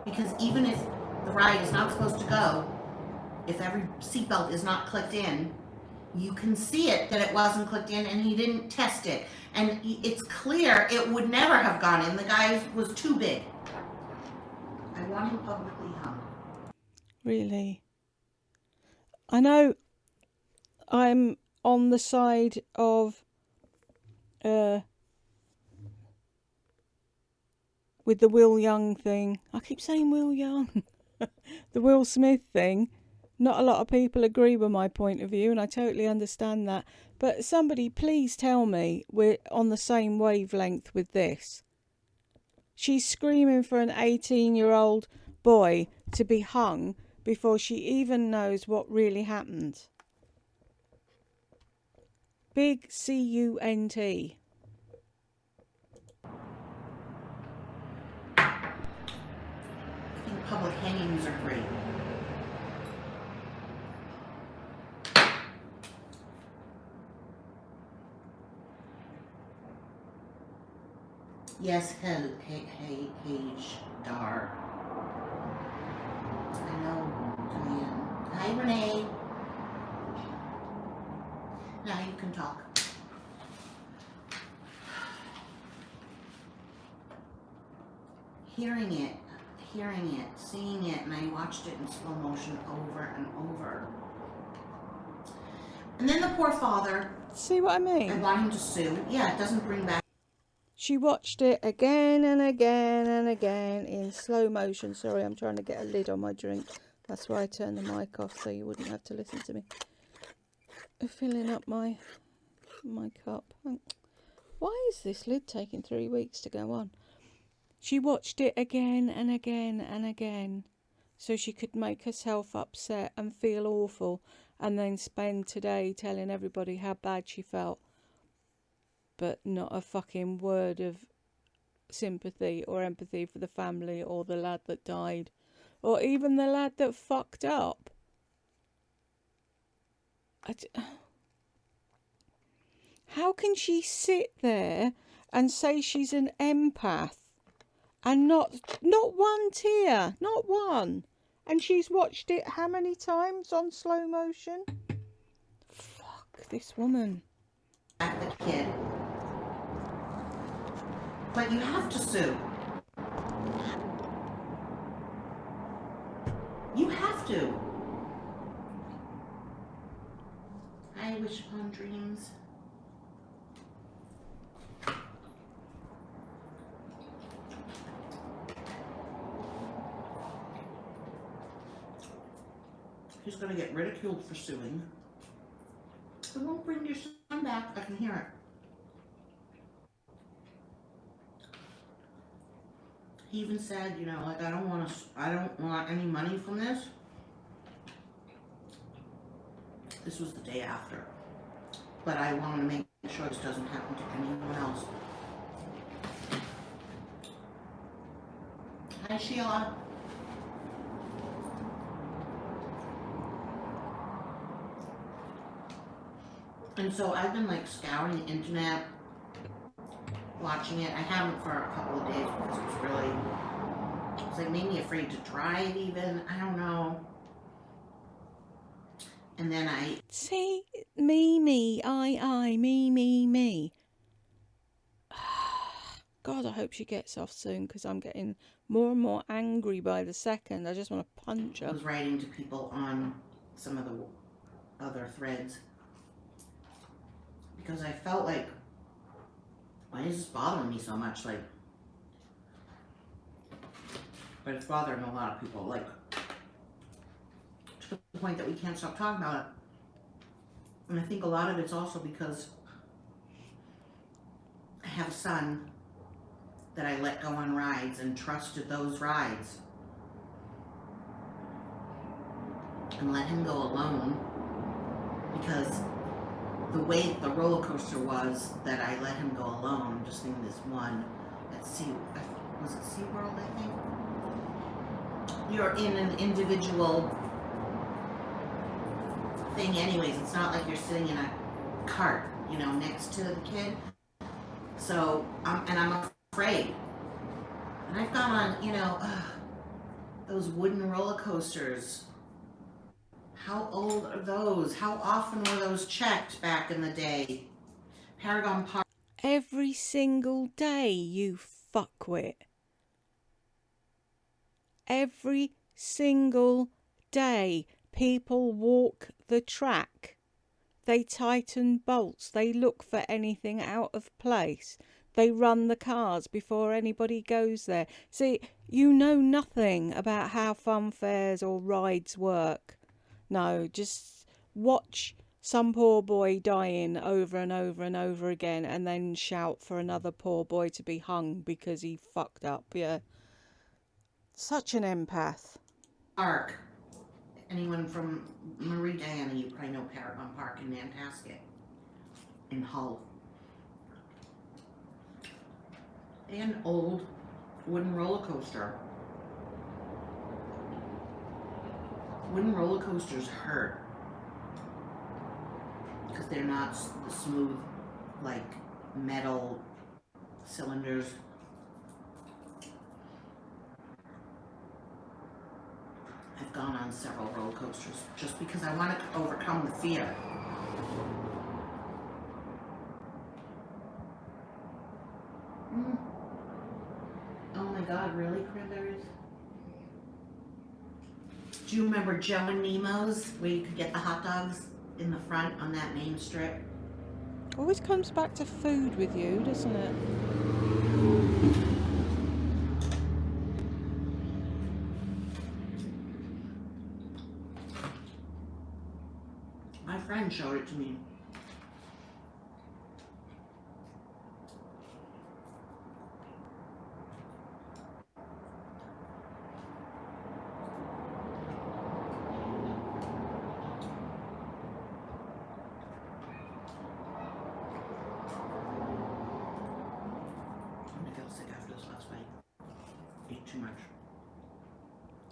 [SPEAKER 1] Because even if the ride is not supposed to go, if every seatbelt is not clicked in, you can see it that it wasn't clicked in and he didn't test it. And it's clear it would never have gone in. The guy was too big. I want him publicly hung.
[SPEAKER 2] Really? I know I'm on the side of with the Will Young thing. I keep saying Will Young. The Will Smith thing. Not a lot of people agree with my point of view, and I totally understand that. But somebody please tell me we're on the same wavelength with this. She's screaming for an 18-year-old boy to be hung before she even knows what really happened. Big CUNT.
[SPEAKER 1] I think public hangings are great. Yes, Paige Dar. I know, Diane. Hi, Renee. Now you can talk. Hearing it, seeing it, and I watched it in slow motion over and over. And then the poor father.
[SPEAKER 2] See what I mean?
[SPEAKER 1] I want him to sue. Yeah, it doesn't bring back.
[SPEAKER 2] She watched it again and again and again in slow motion. Sorry, I'm trying to get a lid on my drink. That's why I turned the mic off so you wouldn't have to listen to me. Filling up my cup. Why is this lid taking 3 weeks to go on? She watched it again and again and again so she could make herself upset and feel awful and then spend today telling everybody how bad she felt. But not a fucking word of sympathy or empathy for the family or the lad that died or even the lad that fucked up. How can she sit there and say she's an empath and not one tear, not one? And she's watched it how many times on slow motion? Fuck this woman.
[SPEAKER 1] The kid. But you have to sue. You have to. I wish upon dreams. He's going to get ridiculed for suing. It won't bring your son back. I can hear it. He even said, you know, like, I don't want any money from this. This was the day after. But I want to make sure this doesn't happen to anyone else. Hi, Sheila. And so I've been like scouring the internet, watching it. I haven't for a couple of days because it's like made me afraid to drive even. I don't know. And then I
[SPEAKER 2] see me, I, me. God, I hope she gets off soon because I'm getting more and more angry by the second. I just want to punch
[SPEAKER 1] I
[SPEAKER 2] her.
[SPEAKER 1] was writing to people on some of the other threads because I felt like, why is this bothering me so much? Like, but it's bothering a lot of people, like, to the point that we can't stop talking about it. And I think a lot of it's also because I have a son that I let go on rides and trusted those rides and let him go alone because the way the roller coaster was that I let him go alone. I'm just thinking this one at was it SeaWorld, I think? You're in an individual thing anyways. It's not like you're sitting in a cart, you know, next to the kid. So, I'm afraid. And I've gone on, you know, those wooden roller coasters. How old are those? How often were those checked back in the day? Paragon Park.
[SPEAKER 2] Every single day, you fuckwit. Every single day, people walk the track. They tighten bolts. They look for anything out of place. They run the cars before anybody goes there. See, you know nothing about how fun fairs or rides work. No, just watch some poor boy dying over and over and over again and then shout for another poor boy to be hung because he fucked up, yeah. Such an empath.
[SPEAKER 1] Park. Anyone from Marie Diana, you probably know Paragon Park in Nantasket, in Hull. An old wooden roller coaster. Wooden roller coasters hurt because they're not smooth like metal cylinders. I've gone on several roller coasters just because I wanted to overcome the fear. Oh my God, really, Critters? Do you remember Joe and Nemo's, where you could get the hot dogs in the front on that main strip?
[SPEAKER 2] Always comes back to food with you, doesn't it?
[SPEAKER 1] My friend showed it to me. I feel sick after this last night. Ate too much.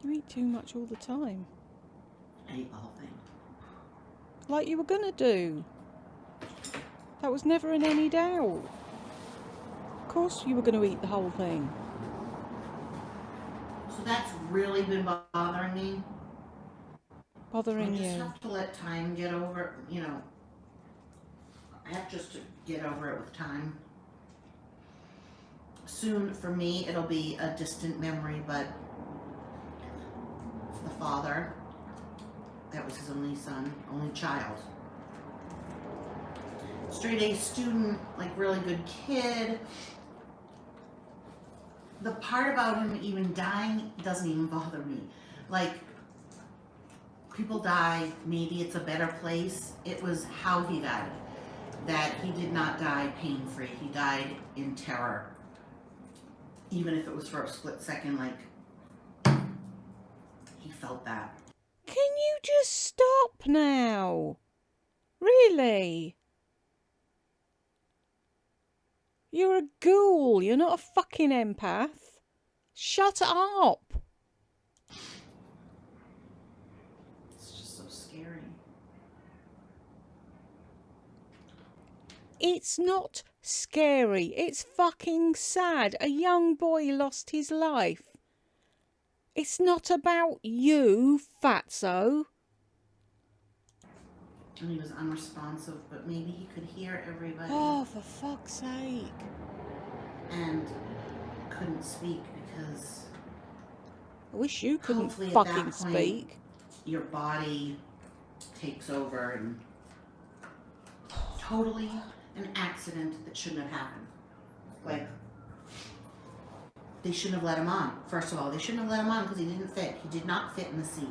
[SPEAKER 2] You eat too much all the time.
[SPEAKER 1] I ate the whole thing.
[SPEAKER 2] Like you were gonna do. That was never in any doubt. Of course you were gonna eat the whole thing.
[SPEAKER 1] So that's really been bothering me.
[SPEAKER 2] Bothering
[SPEAKER 1] I just
[SPEAKER 2] you.
[SPEAKER 1] have to let time get over, you know. I have just to get over it with time. Soon, for me, it'll be a distant memory, but the father, that was his only son, only child. Straight A student, like really good kid. The part about him even dying doesn't even bother me. Like, people die, maybe it's a better place. It was how he died. That he did not die pain-free. He died in terror. Even if it was for a split second, like, he felt that.
[SPEAKER 2] Can you just stop now? Really? You're a ghoul. You're not a fucking empath. Shut up.
[SPEAKER 1] It's just so scary.
[SPEAKER 2] It's not scary. It's fucking sad. A young boy lost his life. It's not about you, fatso.
[SPEAKER 1] And he was unresponsive, but maybe he could hear everybody.
[SPEAKER 2] Oh, for fuck's sake.
[SPEAKER 1] and couldn't speak because
[SPEAKER 2] I wish you couldn't
[SPEAKER 1] hopefully at
[SPEAKER 2] fucking
[SPEAKER 1] that point
[SPEAKER 2] speak.
[SPEAKER 1] your body takes over and totally an accident that shouldn't have happened. Like, they shouldn't have let him on. First of all, they shouldn't have let him on because he didn't fit. He did not fit in the seat.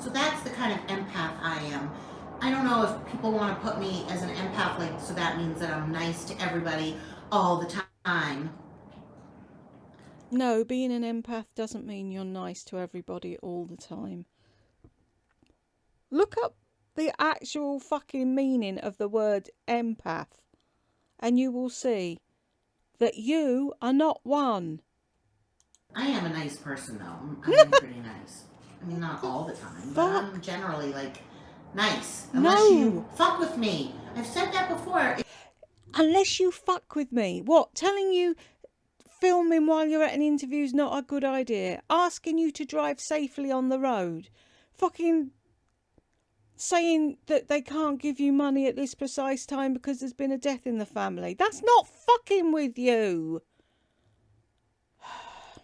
[SPEAKER 1] So that's the kind of empath I am. I don't know if people want to put me as an empath, like, so that means that I'm nice to everybody all the time.
[SPEAKER 2] No, being an empath doesn't mean you're nice to everybody all the time. Look up the actual fucking meaning of the word empath, and you will see that you are not one.
[SPEAKER 1] I am a nice person, though. I am pretty nice. I mean, not all the time, but I'm generally, like, nice. Unless you fuck with me. I've said that before.
[SPEAKER 2] Unless you fuck with me. What? Telling you filming while you're at an interview is not a good idea. Asking you to drive safely on the road. Fucking saying that they can't give you money at this precise time because there's been a death in the family. That's not fucking with you.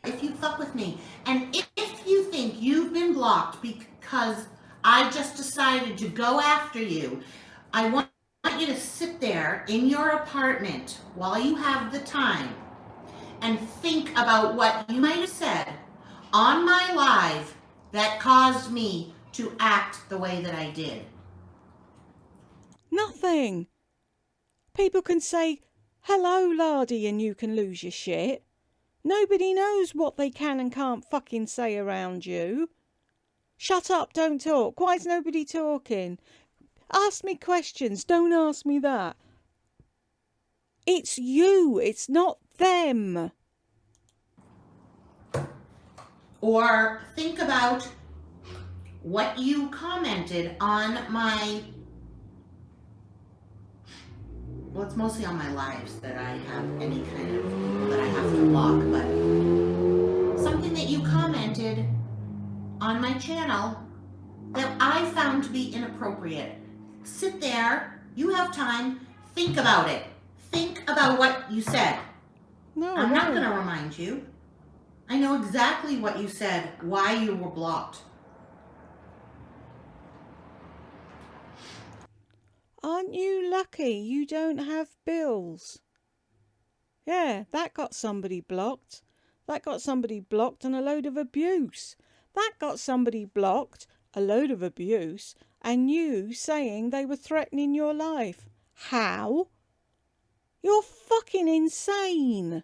[SPEAKER 1] If you fuck with me, and if you think you've been blocked because I just decided to go after you, I want you to sit there in your apartment while you have the time and think about what you might have said on my live that caused me to act the way that I did.
[SPEAKER 2] Nothing. People can say, hello, Lardy, and you can lose your shit. Nobody knows what they can and can't fucking say around you. Shut up, don't talk. Why is nobody talking? Ask me questions, don't ask me that. It's you, it's not them.
[SPEAKER 1] Or think about what you commented on my, well, it's mostly on my lives that I have any kind of people that I have to block, but something that you commented on my channel that I found to be inappropriate. Sit there, you have time, think about it. Think about what you said.
[SPEAKER 2] No,
[SPEAKER 1] I'm not going to remind you. I know exactly what you said, why you were blocked.
[SPEAKER 2] Aren't you lucky you don't have bills? Yeah, that got somebody blocked. That got somebody blocked and a load of abuse. That got somebody blocked, a load of abuse, and you saying they were threatening your life. How? You're fucking insane.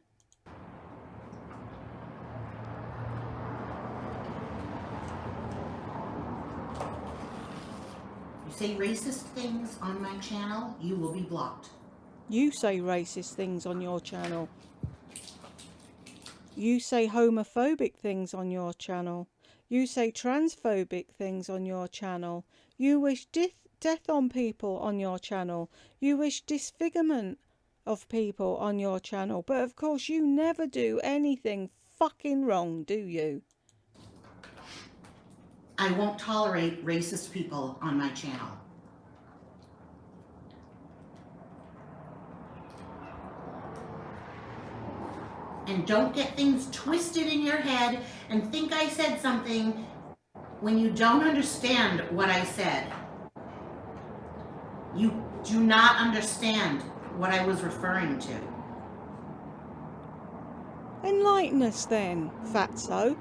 [SPEAKER 1] You say racist things on my channel, you will be blocked.
[SPEAKER 2] You say racist things on your channel. You say homophobic things on your channel. You say transphobic things on your channel. You wish death on people on your channel. You wish disfigurement of people on your channel. But of course you never do anything fucking wrong, do you?
[SPEAKER 1] I won't tolerate racist people on my channel. And don't get things twisted in your head and think I said something when you don't understand what I said. You do not understand what I was referring to.
[SPEAKER 2] Enlighten us then, fatso.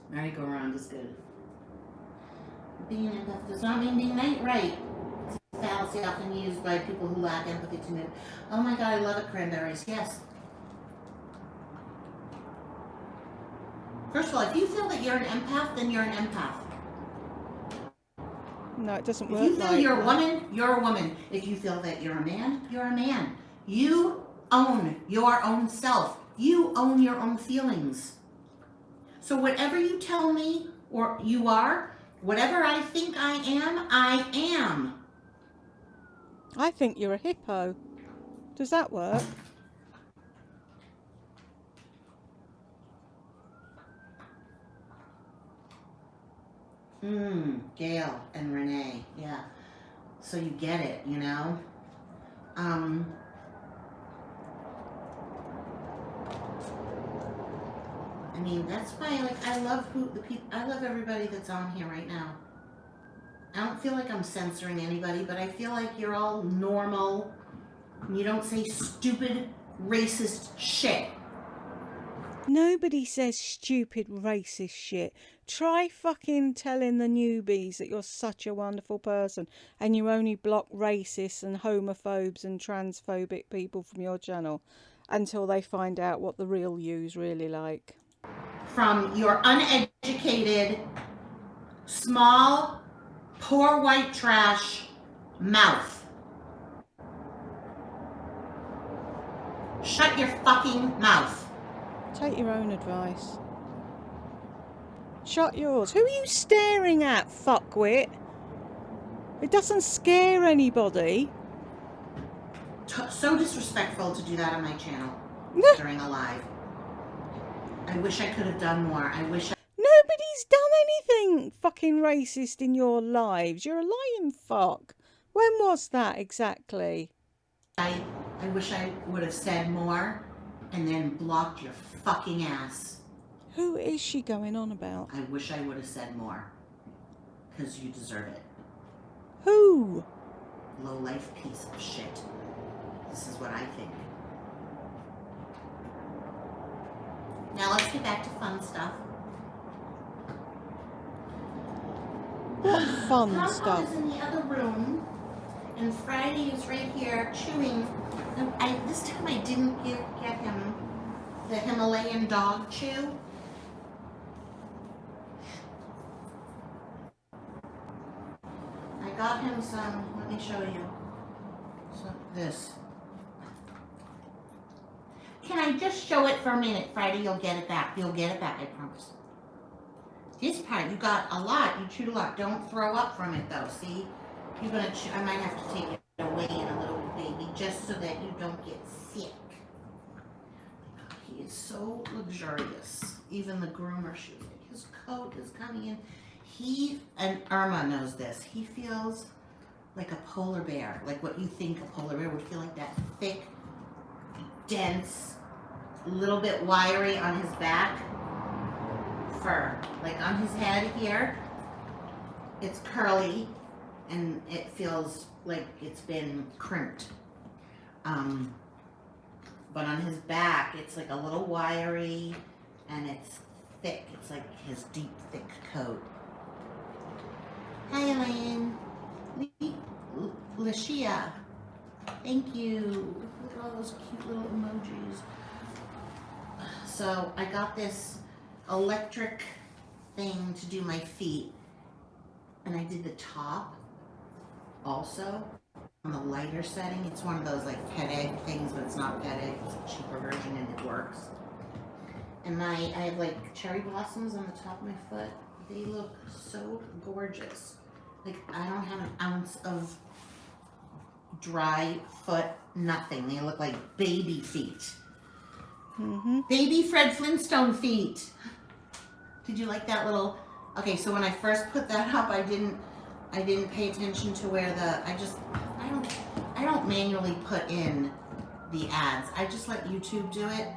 [SPEAKER 1] Merry-go-round is good. Being empathetic does not mean being right. It's a fallacy often used by people who lack empathy to me. Oh my god, I love it, cranberries. Yes. First of all, if you feel that you're an empath, then you're an empath.
[SPEAKER 2] No, it doesn't work.
[SPEAKER 1] If you feel you're a woman, you're a woman. If you feel that you're a man, you're a man. You own your own self. You own your own feelings. So whatever you tell me or you are, whatever I think I am, I am.
[SPEAKER 2] I think you're a hippo. Does that work?
[SPEAKER 1] Gail and Renee. Yeah. So you get it, you know? I mean, that's why, like, I love I love everybody that's on here right now. I don't feel like I'm censoring anybody, but I feel like you're all normal. You don't say stupid, racist shit.
[SPEAKER 2] Nobody says stupid, racist shit. Try fucking telling the newbies that you're such a wonderful person and you only block racists and homophobes and transphobic people from your channel until they find out what the real you's really like.
[SPEAKER 1] From your uneducated, small, poor white trash mouth. Shut your fucking mouth.
[SPEAKER 2] Take your own advice. Shut yours. Who are you staring at, fuckwit? It doesn't scare anybody.
[SPEAKER 1] So disrespectful to do that on my channel during a live. I wish I could have done more. Nobody's
[SPEAKER 2] done anything fucking racist in your lives. You're a lying fuck. When was that exactly?
[SPEAKER 1] I wish I would have said more and then blocked your fucking ass.
[SPEAKER 2] Who is she going on about?
[SPEAKER 1] I wish I would have said more. Because you deserve it.
[SPEAKER 2] Who?
[SPEAKER 1] Low-life piece of shit. This is what I think. Now let's get back to fun stuff.
[SPEAKER 2] What fun
[SPEAKER 1] Pompom
[SPEAKER 2] stuff?
[SPEAKER 1] is in the other room, and Friday is right here chewing. This time I didn't get him the Himalayan dog chew. I got him some. Let me show you. This. Can I just show it for a minute, Friday? You'll get it back. You'll get it back, I promise. This part, you got a lot. You chewed a lot. Don't throw up from it, though. See? You're gonna chew. I might have to take it away in a little baby, just so that you don't get sick. He is so luxurious. Even the groomer shoes. His coat is coming in. And Irma knows this. He feels like a polar bear. Like what you think a polar bear would feel like, that thick, dense, little bit wiry on his back fur. Like on his head here, it's curly and it feels like it's been crimped. But on his back, it's like a little wiry and it's thick. It's like his deep, thick coat. Hi, Elaine. Lashia. Thank you. Look at all those cute little emojis. So I got this electric thing to do my feet, and I did the top also on the lighter setting. It's one of those like pet egg things, but it's not pet egg. It's a cheaper version and it works. And I have like cherry blossoms on the top of my foot. They look so gorgeous. Like I don't have an ounce of dry foot, nothing. They look like baby feet. Baby Fred Flintstone feet. Did you like that little? Okay, so when I first put that up, I didn't pay attention to where I don't manually put in the ads. I just let YouTube do it.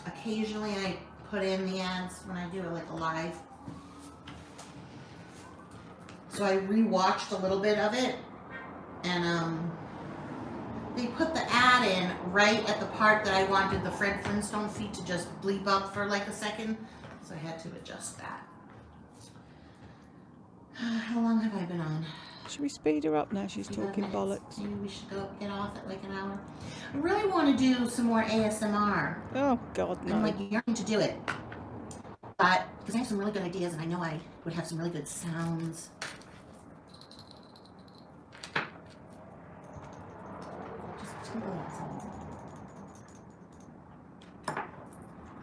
[SPEAKER 1] Occasionally I put in the ads when I do like a live. So I rewatched a little bit of it, and they put the ad in right at the part that I wanted the Fred Flintstone feet to just bleep up for like a second, so I had to adjust that. How long have I been on?
[SPEAKER 2] Should we speed her up now? She's talking bollocks.
[SPEAKER 1] Maybe we should get off at like an hour. I really want to do some more ASMR.
[SPEAKER 2] Oh God, no.
[SPEAKER 1] I'm like yearning to do it, but because I have some really good ideas, and I know I would have some really good sounds.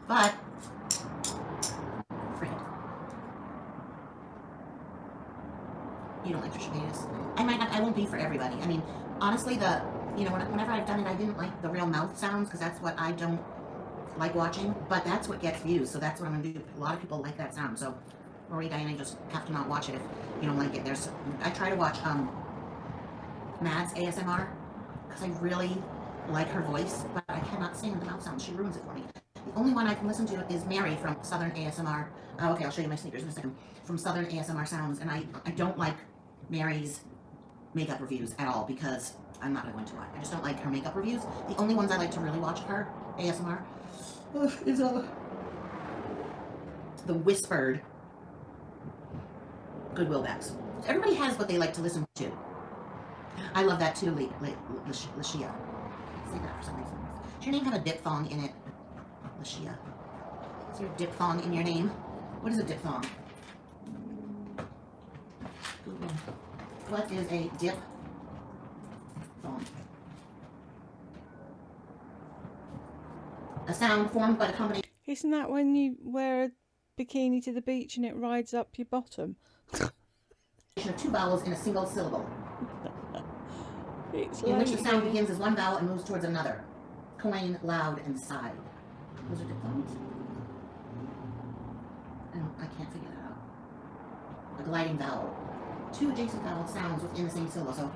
[SPEAKER 1] But Fred, you don't like your tomatoes. I won't be for everybody. I mean, honestly, whenever I've done it, I didn't like the real mouth sounds because that's what I don't like watching. But that's what gets views, so that's what I'm gonna do. A lot of people like that sound, so Lori, Diana, you just have to not watch it if you don't like it. I try to watch Mad's ASMR because I really like her voice, but I cannot stand the mouth sounds. She ruins it for me. The only one I can listen to is Mary from Southern ASMR. Oh, okay, I'll show you my sneakers in a second. From Southern ASMR Sounds, and I don't like Mary's makeup reviews at all because I'm not going to lie. I just don't like her makeup reviews. The only ones I like to really watch of her ASMR is the whispered Goodwill bags. Everybody has what they like to listen to. I love that too, Lashia. Say that for some reason. Does your name have a diphthong in it? Lashia. Is there a diphthong in your name? What is a diphthong? Google. What is a diphthong? A sound formed by the combination.
[SPEAKER 2] Isn't that when you wear a bikini to the beach and it rides up your bottom?
[SPEAKER 1] Of two vowels in a single syllable.
[SPEAKER 2] It's
[SPEAKER 1] in which the sound begins as one vowel and moves towards another. Coin, loud, and sigh. Those are diphthongs. I can't figure that out. A gliding vowel. Two adjacent vowel sounds within the same syllable. So,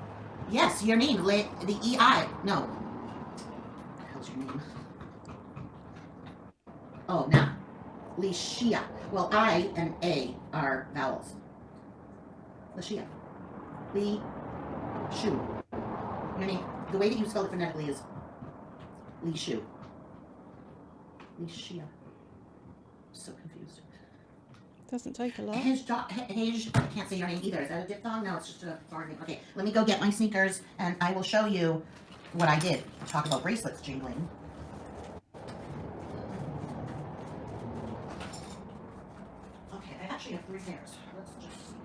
[SPEAKER 1] yes, your name, the E-I. No. What the hell's your name? Oh, now. Lishia. Well, I and A are vowels. Lashia. Lee. Shu. Your name, the way that you spell it phonetically is Lee Shu. Lishia. So confused.
[SPEAKER 2] Doesn't take a lot.
[SPEAKER 1] I can't say your name either. Is that a diphthong? No, it's just a foreign name. Okay, let me go get my sneakers and I will show you what I did. Talk about bracelets jingling. Okay, I actually have 3 pairs. Let's just see.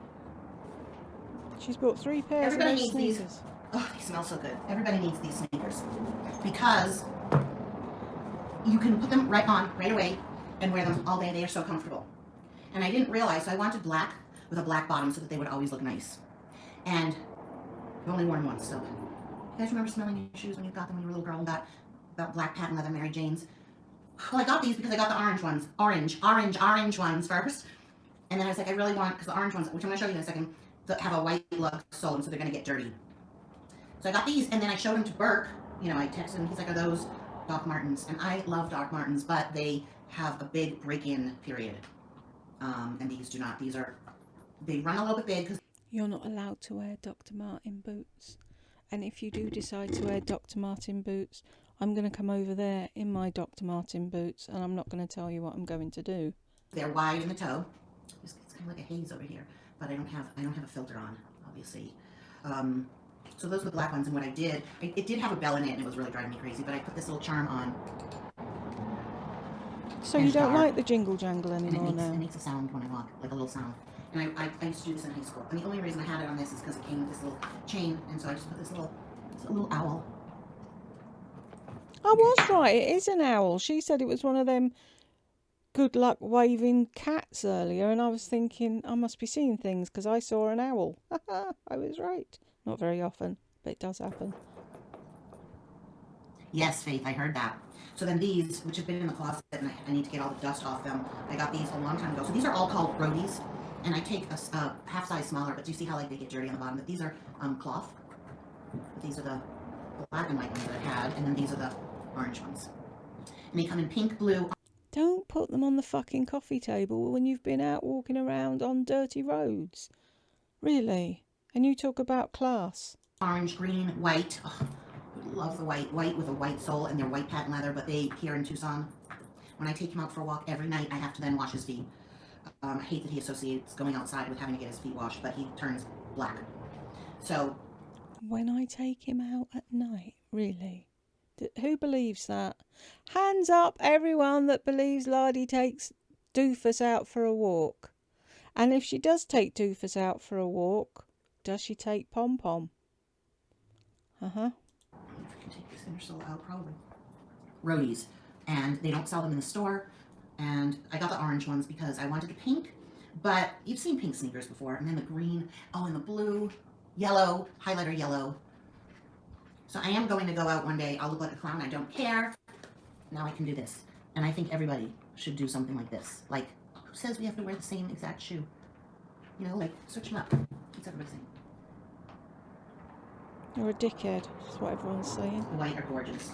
[SPEAKER 2] She's bought 3 pairs
[SPEAKER 1] Everybody
[SPEAKER 2] of
[SPEAKER 1] needs
[SPEAKER 2] sneakers.
[SPEAKER 1] these. Oh, they smell so good. Everybody needs these sneakers because you can put them right on right away and wear them all day. They are so comfortable. And I didn't realize, so I wanted black with a black bottom so that they would always look nice. And I've only worn once, so. You guys remember smelling your shoes when you got them when you were a little girl and got black patent leather Mary Janes? Well, I got these because I got the orange ones. Orange ones first. And then I was like, I really want, because the orange ones, which I'm going to show you in a second, have a white lug sole, and so they're going to get dirty. So I got these, and then I showed them to Burke. You know, I texted him, he's like, are those Doc Martens? And I love Doc Martens, but they have a big break-in period. And these do not. They run a little bit big. Cause
[SPEAKER 2] you're not allowed to wear Dr. Martin boots. And if you do decide to wear Dr. Martin boots, I'm going to come over there in my Dr. Martin boots, and I'm not going to tell you what I'm going to do.
[SPEAKER 1] They're wide in the toe. It's kind of like a haze over here, but I don't have a filter on, obviously. So those are the black ones, and what I did, it did have a bell in it, and it was really driving me crazy, but I put this little charm on.
[SPEAKER 2] So you don't like the jingle jangle anymore now?
[SPEAKER 1] It makes a sound when I walk, like a little sound. And I used to do this in high school. And the only reason I had it on this is because it came with this little chain, and so I just put this little owl.
[SPEAKER 2] I was right, it is an owl. She said it was one of them good luck waving cats earlier, and I was thinking I must be seeing things because I saw an owl. I was right. Not very often, but it does happen.
[SPEAKER 1] Yes, Faith, I heard that. So then these, which have been in the closet, and I need to get all the dust off them, I got these a long time ago. So these are all called roadies, and I take a half size smaller, but do you see how like they get dirty on the bottom? But these are cloth. These are the black and white ones that I had, and then these are the orange ones. And they come in pink, blue.
[SPEAKER 2] Don't put them on the fucking coffee table when you've been out walking around on dirty roads. Really? And you talk about class.
[SPEAKER 1] Orange, green, white. Oh, I love the white. White with a white sole, and they're white patent leather, but they, here in Tucson, when I take him out for a walk every night, I have to then wash his feet. I hate that he associates going outside with having to get his feet washed, but he turns black. So.
[SPEAKER 2] When I take him out at night, really? Who believes that? Hands up, everyone that believes Lardy takes Doofus out for a walk. And if she does take Doofus out for a walk, does she take Pom-Pom? Uh-huh.
[SPEAKER 1] If I can take this inner sole out, probably. Roadies. And they don't sell them in the store. And I got the orange ones because I wanted the pink. But you've seen pink sneakers before. And then the green. Oh, and the blue. Yellow. Highlighter yellow. So I am going to go out one day. I'll look like a clown. I don't care. Now I can do this. And I think everybody should do something like this. Like, who says we have to wear the same exact shoe? You know, like, switch them up. What's everybody saying?
[SPEAKER 2] You're a dickhead, is what everyone's saying.
[SPEAKER 1] The white are gorgeous.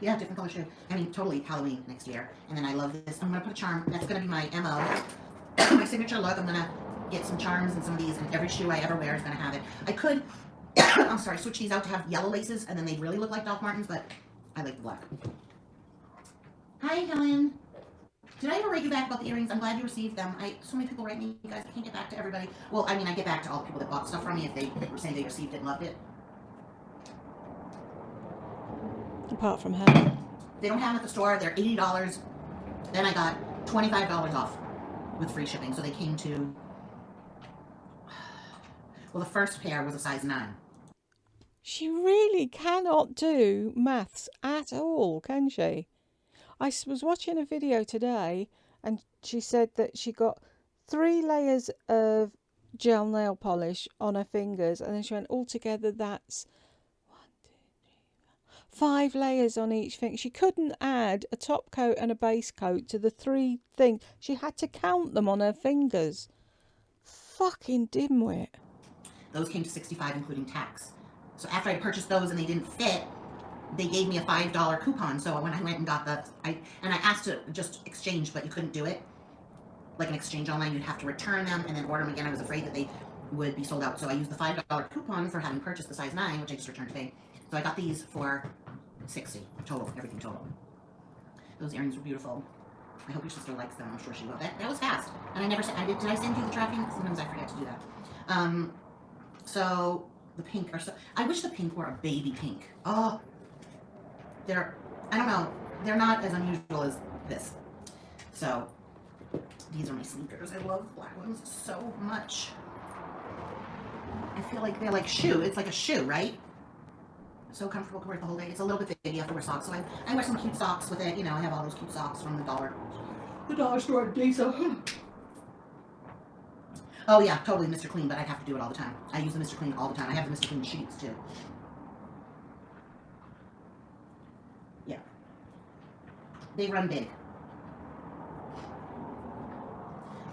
[SPEAKER 1] Yeah, different color shade. I mean, totally Halloween next year. And then I love this. I'm going to put a charm. That's going to be my MO. My signature look. I'm going to get some charms and some of these, and every shoe I ever wear is going to have it. I could, I'm sorry, switch these out to have yellow laces, and then they really look like Doc Martens, but I like the black. Hi, Helen. Did I ever write you back about the earrings? I'm glad you received them. So many people write me, you guys, I can't get back to everybody. Well, I mean, I get back to all the people that bought stuff from me if they were saying they received it and loved it.
[SPEAKER 2] Apart from her.
[SPEAKER 1] They don't have them at the store. They're $80. Then I got $25 off with free shipping. So they came to, well, the first pair was a size 9.
[SPEAKER 2] She really cannot do maths at all, can she? I was watching a video today and she said that she got 3 layers of gel nail polish on her fingers, and then she went, altogether that's 5 layers on each finger. She couldn't add a top coat and a base coat to the 3 things. She had to count them on her fingers. Fucking dimwit.
[SPEAKER 1] Those came to $65 including tax. So after I purchased those and they didn't fit, they gave me a $5 coupon. So when I went and got I asked to just exchange, but you couldn't do it. Like an exchange online, you'd have to return them and then order them again. I was afraid that they would be sold out. So I used the $5 coupon for having purchased the size 9, which I just returned today. So I got these for $60 total, everything total. Those earrings were beautiful. I hope your sister likes them. I'm sure she will. That was fast. And I never said, did I send you the tracking? Sometimes I forget to do that. So the pink are so, I wish the pink were a baby pink. Oh, I don't know, they're not as unusual as this. So these are my sneakers. I love black ones so much. I feel like they're like shoe. It's like a shoe, right? So comfortable to wear it the whole day. It's a little bit big. You have to wear socks. So I wear some cute socks with it. You know, I have all those cute socks from the dollar store at Desa. Oh yeah, totally Mr. Clean, but I have to do it all the time. I use the Mr. Clean all the time. I have the Mr. Clean sheets too. Yeah. They run big.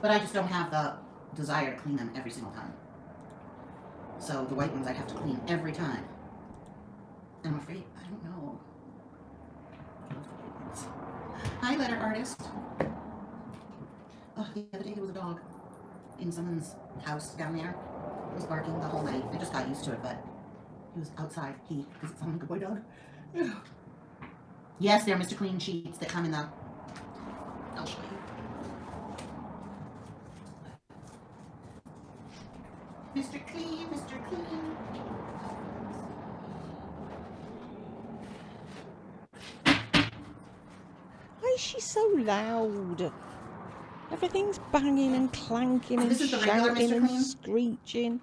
[SPEAKER 1] But I just don't have the desire to clean them every single time. So the white ones I have to clean every time. And I'm afraid, I don't know. Hi, letter artist. Oh, the other day there was a dog in someone's house down there. It was barking the whole night. I just got used to it, but he was outside. Because it's a good boy dog. Yeah. Yes, they're Mr. Clean sheets that come in the... I'll show you. Mr. Clean, Mr. Clean.
[SPEAKER 2] Why is she so loud? Everything's banging and clanking and shouting and screeching.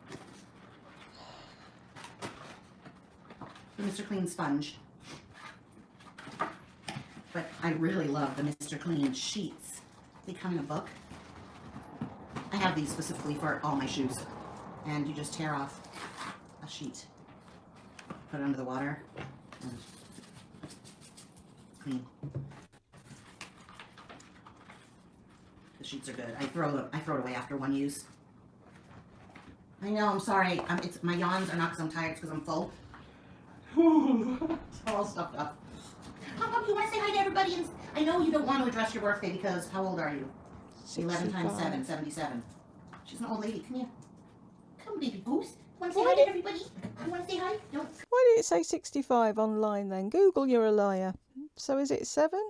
[SPEAKER 1] The Mr. Clean sponge. But I really love the Mr. Clean sheets. They come in a book. I have these specifically for all my shoes. And you just tear off a sheet. Put it under the water. And clean. The sheets are good. I throw it away after one use. I know, I'm sorry. My yawns are not because I'm tired, it's because I'm full. It's all stuffed up. Pop, you want to say hi to everybody? And I know you don't want to address your birthday because how old are you? 11 times 7, 77. She's an old lady. Come here. Come, baby goose. You want to say hi to everybody? You want to say hi? No.
[SPEAKER 2] Why did it say 65 online then? Google, you're a liar. So is it 7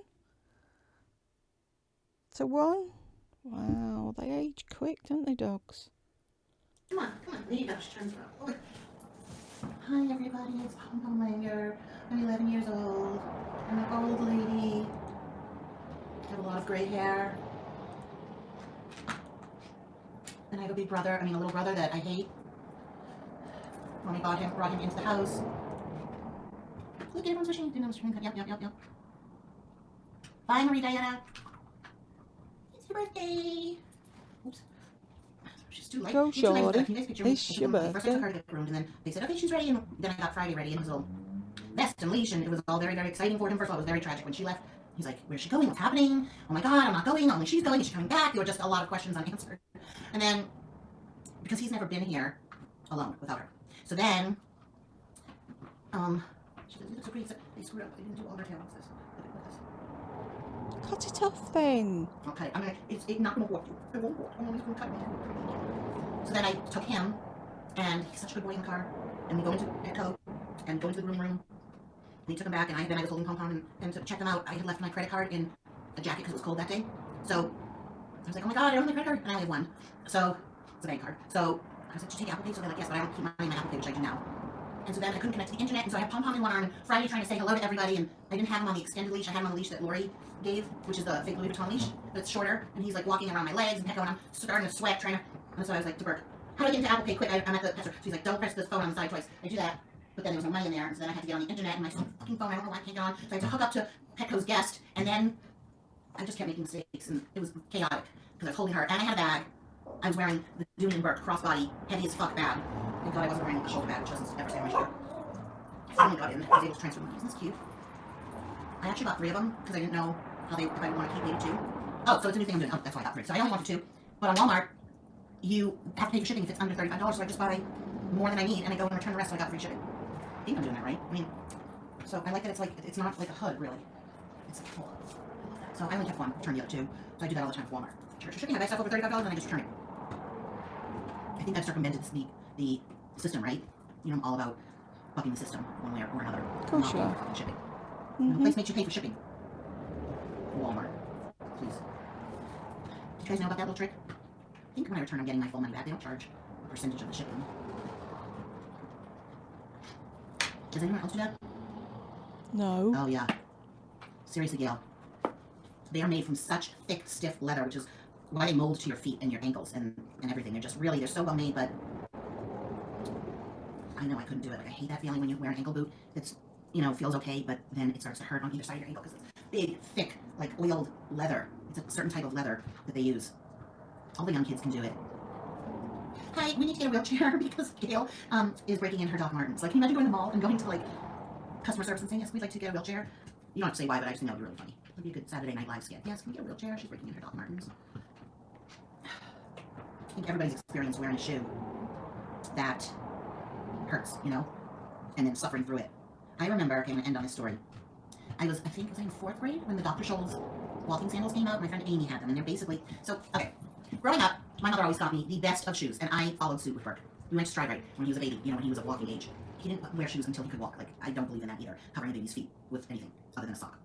[SPEAKER 2] to 1? Wow, they age quick, don't they, dogs?
[SPEAKER 1] Come on. There you go. She turns around. Hi, everybody. It's Pompom Langer. I'm 11 years old. I'm an old lady. I have a lot of gray hair. And I have a big brother, a little brother that I hate. When we brought him into the house. Look, everyone's wishing. Didn't know Mr. Clean. Yep. Bye, Marie Diana. It's your birthday. Oops. She's too late.
[SPEAKER 2] Go, shorty.
[SPEAKER 1] It's
[SPEAKER 2] your birthday.
[SPEAKER 1] First I took her to get groomed, and then they said, okay, she's ready. And then I got Friday ready in his little vest and leash, and it was all very, very exciting for him. First of all, it was very tragic when she left. He's like, where's she going? What's happening? Oh my God, I'm not going. Only she's going. Is she coming back? There were just a lot of questions unanswered. And then, because he's never been here alone without her. So then, she goes, you look so pretty. They screwed up. They didn't do all their tail. What's this? Look at this.
[SPEAKER 2] Cut it off then.
[SPEAKER 1] Okay, I'm gonna, it's not gonna work. It won't work. I'm just gonna cut me. So then I took him, and he's such a good boy in the car, and we go into Petco, and go into the grooming room. And he took him back, and I was holding Pom-Pom, and to check them out, I had left my credit card in a jacket because it was cold that day. So I was like, oh my God, I don't have my credit card, and I only have one. So it's a bank card. So I was like, did you take Apple Pay? So they're like, yes, but I don't keep money in my Apple Pay, which I do now. And so then I couldn't connect to the internet, and so I had Pom-Pom in one arm, and Friday trying to say hello to everybody, and I didn't have him on the extended leash. I had him on the leash that Lori gave, which is the fake Louis Vuitton leash, but it's shorter, and he's like walking around my legs, and Petco, and I'm starting to sweat, trying to, and so I was like to Burke, how do I get into Apple Pay? Quick, I'm at the pet store. So he's like, don't press this phone on the side twice. I do that, but then there was no money in there, and so then I had to get on the internet, and my fucking phone, I don't know why I can't get on, so I had to hook up to Petco's guest, and then I just kept making mistakes, and it was chaotic, because I was holding her, and I had a bag. I was wearing the Dooney and Burke crossbody, heavy as fuck bag. Thank God I wasn't wearing a shoulder bag, which doesn't ever stay on my shoulder. I finally got in. I was able to transfer money. Isn't this cute? I actually bought 3 of them because I didn't know how they, if I want to keep maybe 2. Oh, so it's a new thing I'm doing. Oh, that's why I got 3. So I only wanted 2. But on Walmart, you have to pay for shipping if it's under $35. So I just buy more than I need and I go and return the rest. So I got free shipping. I think I'm doing that right. I mean, so I like that it's like it's not like a hood really. It's like full. So I only kept one. Return the other 2. So I do that all the time with Walmart. Charge for shipping. I buy stuff over $35 and I just return it. I think I've circumvented the system, right? You know, I'm all about bucking the system one way or another.
[SPEAKER 2] Of course you are.
[SPEAKER 1] Shipping.
[SPEAKER 2] Mm-hmm.
[SPEAKER 1] No place makes you pay for shipping. Walmart, please. Did you guys know about that little trick? I think when I return, I'm getting my full money back. They don't charge a percentage of the shipping. Does anyone else do that?
[SPEAKER 2] No.
[SPEAKER 1] Oh yeah. Seriously, Gail. They are made from such thick, stiff leather, which is why they mold to your feet and your ankles and everything. They're just really, they're so well made, but I know I couldn't do it. Like, I hate that feeling when you wear an ankle boot that's, you know, feels okay, but then it starts to hurt on either side of your ankle because it's big, thick, like oiled leather. It's a certain type of leather that they use. All the young kids can do it. Hi, we need to get a wheelchair because Gail is breaking in her Doc Martens. Like, can you imagine going to the mall and going to, like, customer service and saying, yes, we'd like to get a wheelchair? You don't have to say why, but I just think that would be really funny. It would be a good Saturday Night Live skit. Yes, can we get a wheelchair? She's breaking in her Doc Martens. I think everybody's experienced wearing a shoe that hurts, you know, and then suffering through it. I remember, okay, I'm going to end on this story. I think, was I in 4th grade when the Dr. Scholl's walking sandals came out? My friend Amy had them, and they're basically, so, okay, growing up, my mother always got me the best of shoes, and I followed suit with Burke. We went to Stride Rite when he was a baby, you know, when he was of walking age. He didn't wear shoes until he could walk. Like, I don't believe in that either, covering a baby's feet with anything other than a sock.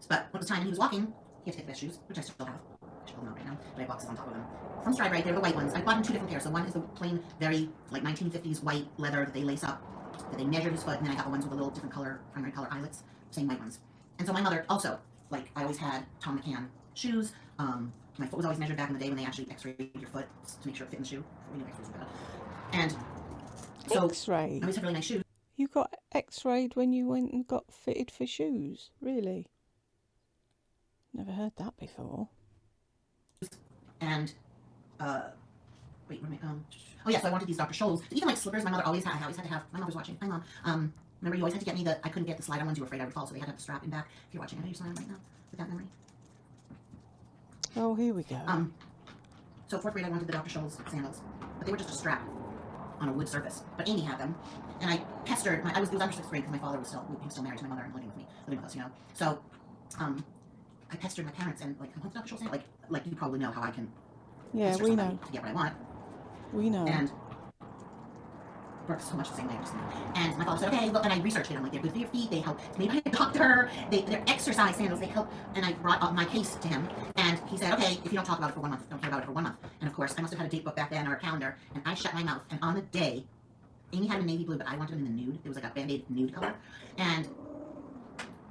[SPEAKER 1] But when it was time and he was walking, he had to take the best shoes, which I still have. I should pull them out right now, but I have boxes on top of them. From Stride Rite, they're the white ones. I bought him 2 different pairs. So one is the plain, very, like, 1950s white leather that they lace up, that they measured his foot, and then I got the ones with a little different color, primary color eyelets, same white ones. And so my mother also, like, I always had Tom McCann shoes. My foot was always measured back in the day when they actually x-rayed your foot to make sure it fit in the shoe. You know, x-rays were bad. And so
[SPEAKER 2] X-ray?
[SPEAKER 1] I always had really nice shoes.
[SPEAKER 2] You got x-rayed when you went and got fitted for shoes? Really? Never heard that before.
[SPEAKER 1] And, wait, what am I, oh yeah, so I wanted these Dr. Scholl's. Even like slippers, my mother always had. I always had to have, my mother's watching. Hi, Mom. Remember you always had to get me I couldn't get the slider ones, you were afraid I would fall, so they had to have a strap in back. If you're watching, I know you're smiling right now with that memory.
[SPEAKER 2] Oh, here we go.
[SPEAKER 1] So 4th grade, I wanted the Dr. Scholl's sandals, but they were just a strap on a wood surface. But Amy had them, and I pestered, it was under 6th grade because my father was still married to my mother and living with us, you know. So, I pestered my parents and like, I want the Dr. Scholl's sandals. Like you probably know how I can pester
[SPEAKER 2] we
[SPEAKER 1] somebody
[SPEAKER 2] know.
[SPEAKER 1] to get what I want.
[SPEAKER 2] We know.
[SPEAKER 1] And works so much the same way. And my father said, okay, look, and I researched it. I'm like, they're good for your feet. They help made by a doctor. They're exercise sandals. They help. And I brought up my case to him, and he said, okay, if you don't talk about it for 1 month, don't care about it for 1 month. And of course, I must have had a date book back then or a calendar, and I shut my mouth. And on the day, Amy had him in navy blue, but I wanted him in the nude. It was like a Band-Aid nude color. And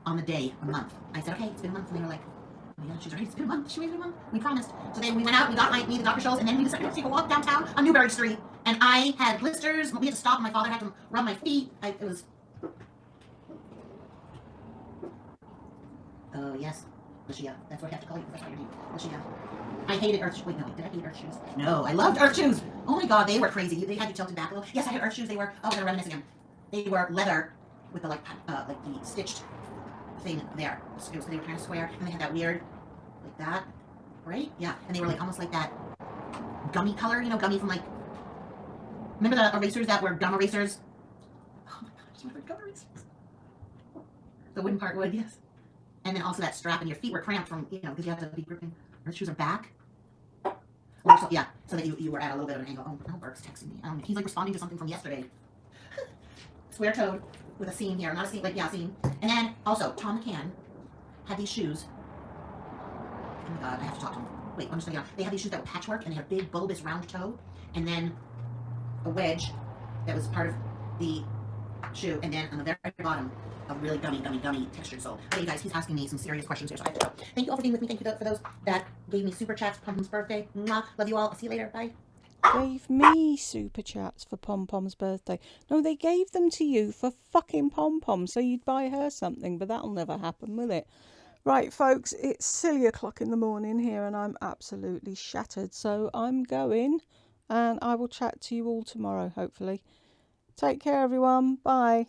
[SPEAKER 1] on the day, a month, I said, okay, it's been a month. And they were like, oh yeah, she's right, it's been a month. She waited a month. We promised. So then we went out, we got me the Dr. Scholl's, and then we decided to take a walk downtown on Newbury Street. And I had blisters. We had to stop. And my father had to rub my feet. It was. Oh yes, Lucia. That's what I have to call you. That's what you do, Lucia. I hated Earth shoes. Wait, no, did I hate Earth shoes? No, I loved Earth shoes. Oh my God, they were crazy. They had you tilted back a little. Yes, I had Earth shoes. They were. Oh, I'm gonna reminisce again. They were leather with the like the stitched thing there. It was, they were kind of square, and they had that weird, like that, right? Yeah, and they were like almost like that gummy color, you know, gummy from like, remember the erasers that were gum erasers? Oh my gosh, remember gum erasers? The wooden part would, yes. And then also that strap, and your feet were cramped from, you know, because you have to be gripping. Your shoes are back. So, yeah, so that you were at a little bit of an angle. Oh, Burke's texting me. He's like responding to something from yesterday. Square toed with a seam here, not a seam, like, yeah, a seam. And then also, Tom McCann had these shoes. Oh my god, I have to talk to him. Wait, I'm just thinking. They had these shoes that were patchwork, and they had a big bulbous round toe, and then a wedge that was part of the shoe, and then on the very bottom, a really gummy textured sole. Okay, you guys, he's asking me some serious questions here, so I have to go. Thank you all for being with me. Thank you for those that gave me super chats. Pompoms' birthday. Mwah. Love you all. I'll see you later. Bye.
[SPEAKER 2] Gave me super chats for Pompom's birthday. No, they gave them to you for fucking Pompom, so you'd buy her something, but that'll never happen, will it? Right, folks, it's silly o'clock in the morning here, and I'm absolutely shattered, so I'm going, and I will chat to you all tomorrow, hopefully. Take care, everyone. Bye.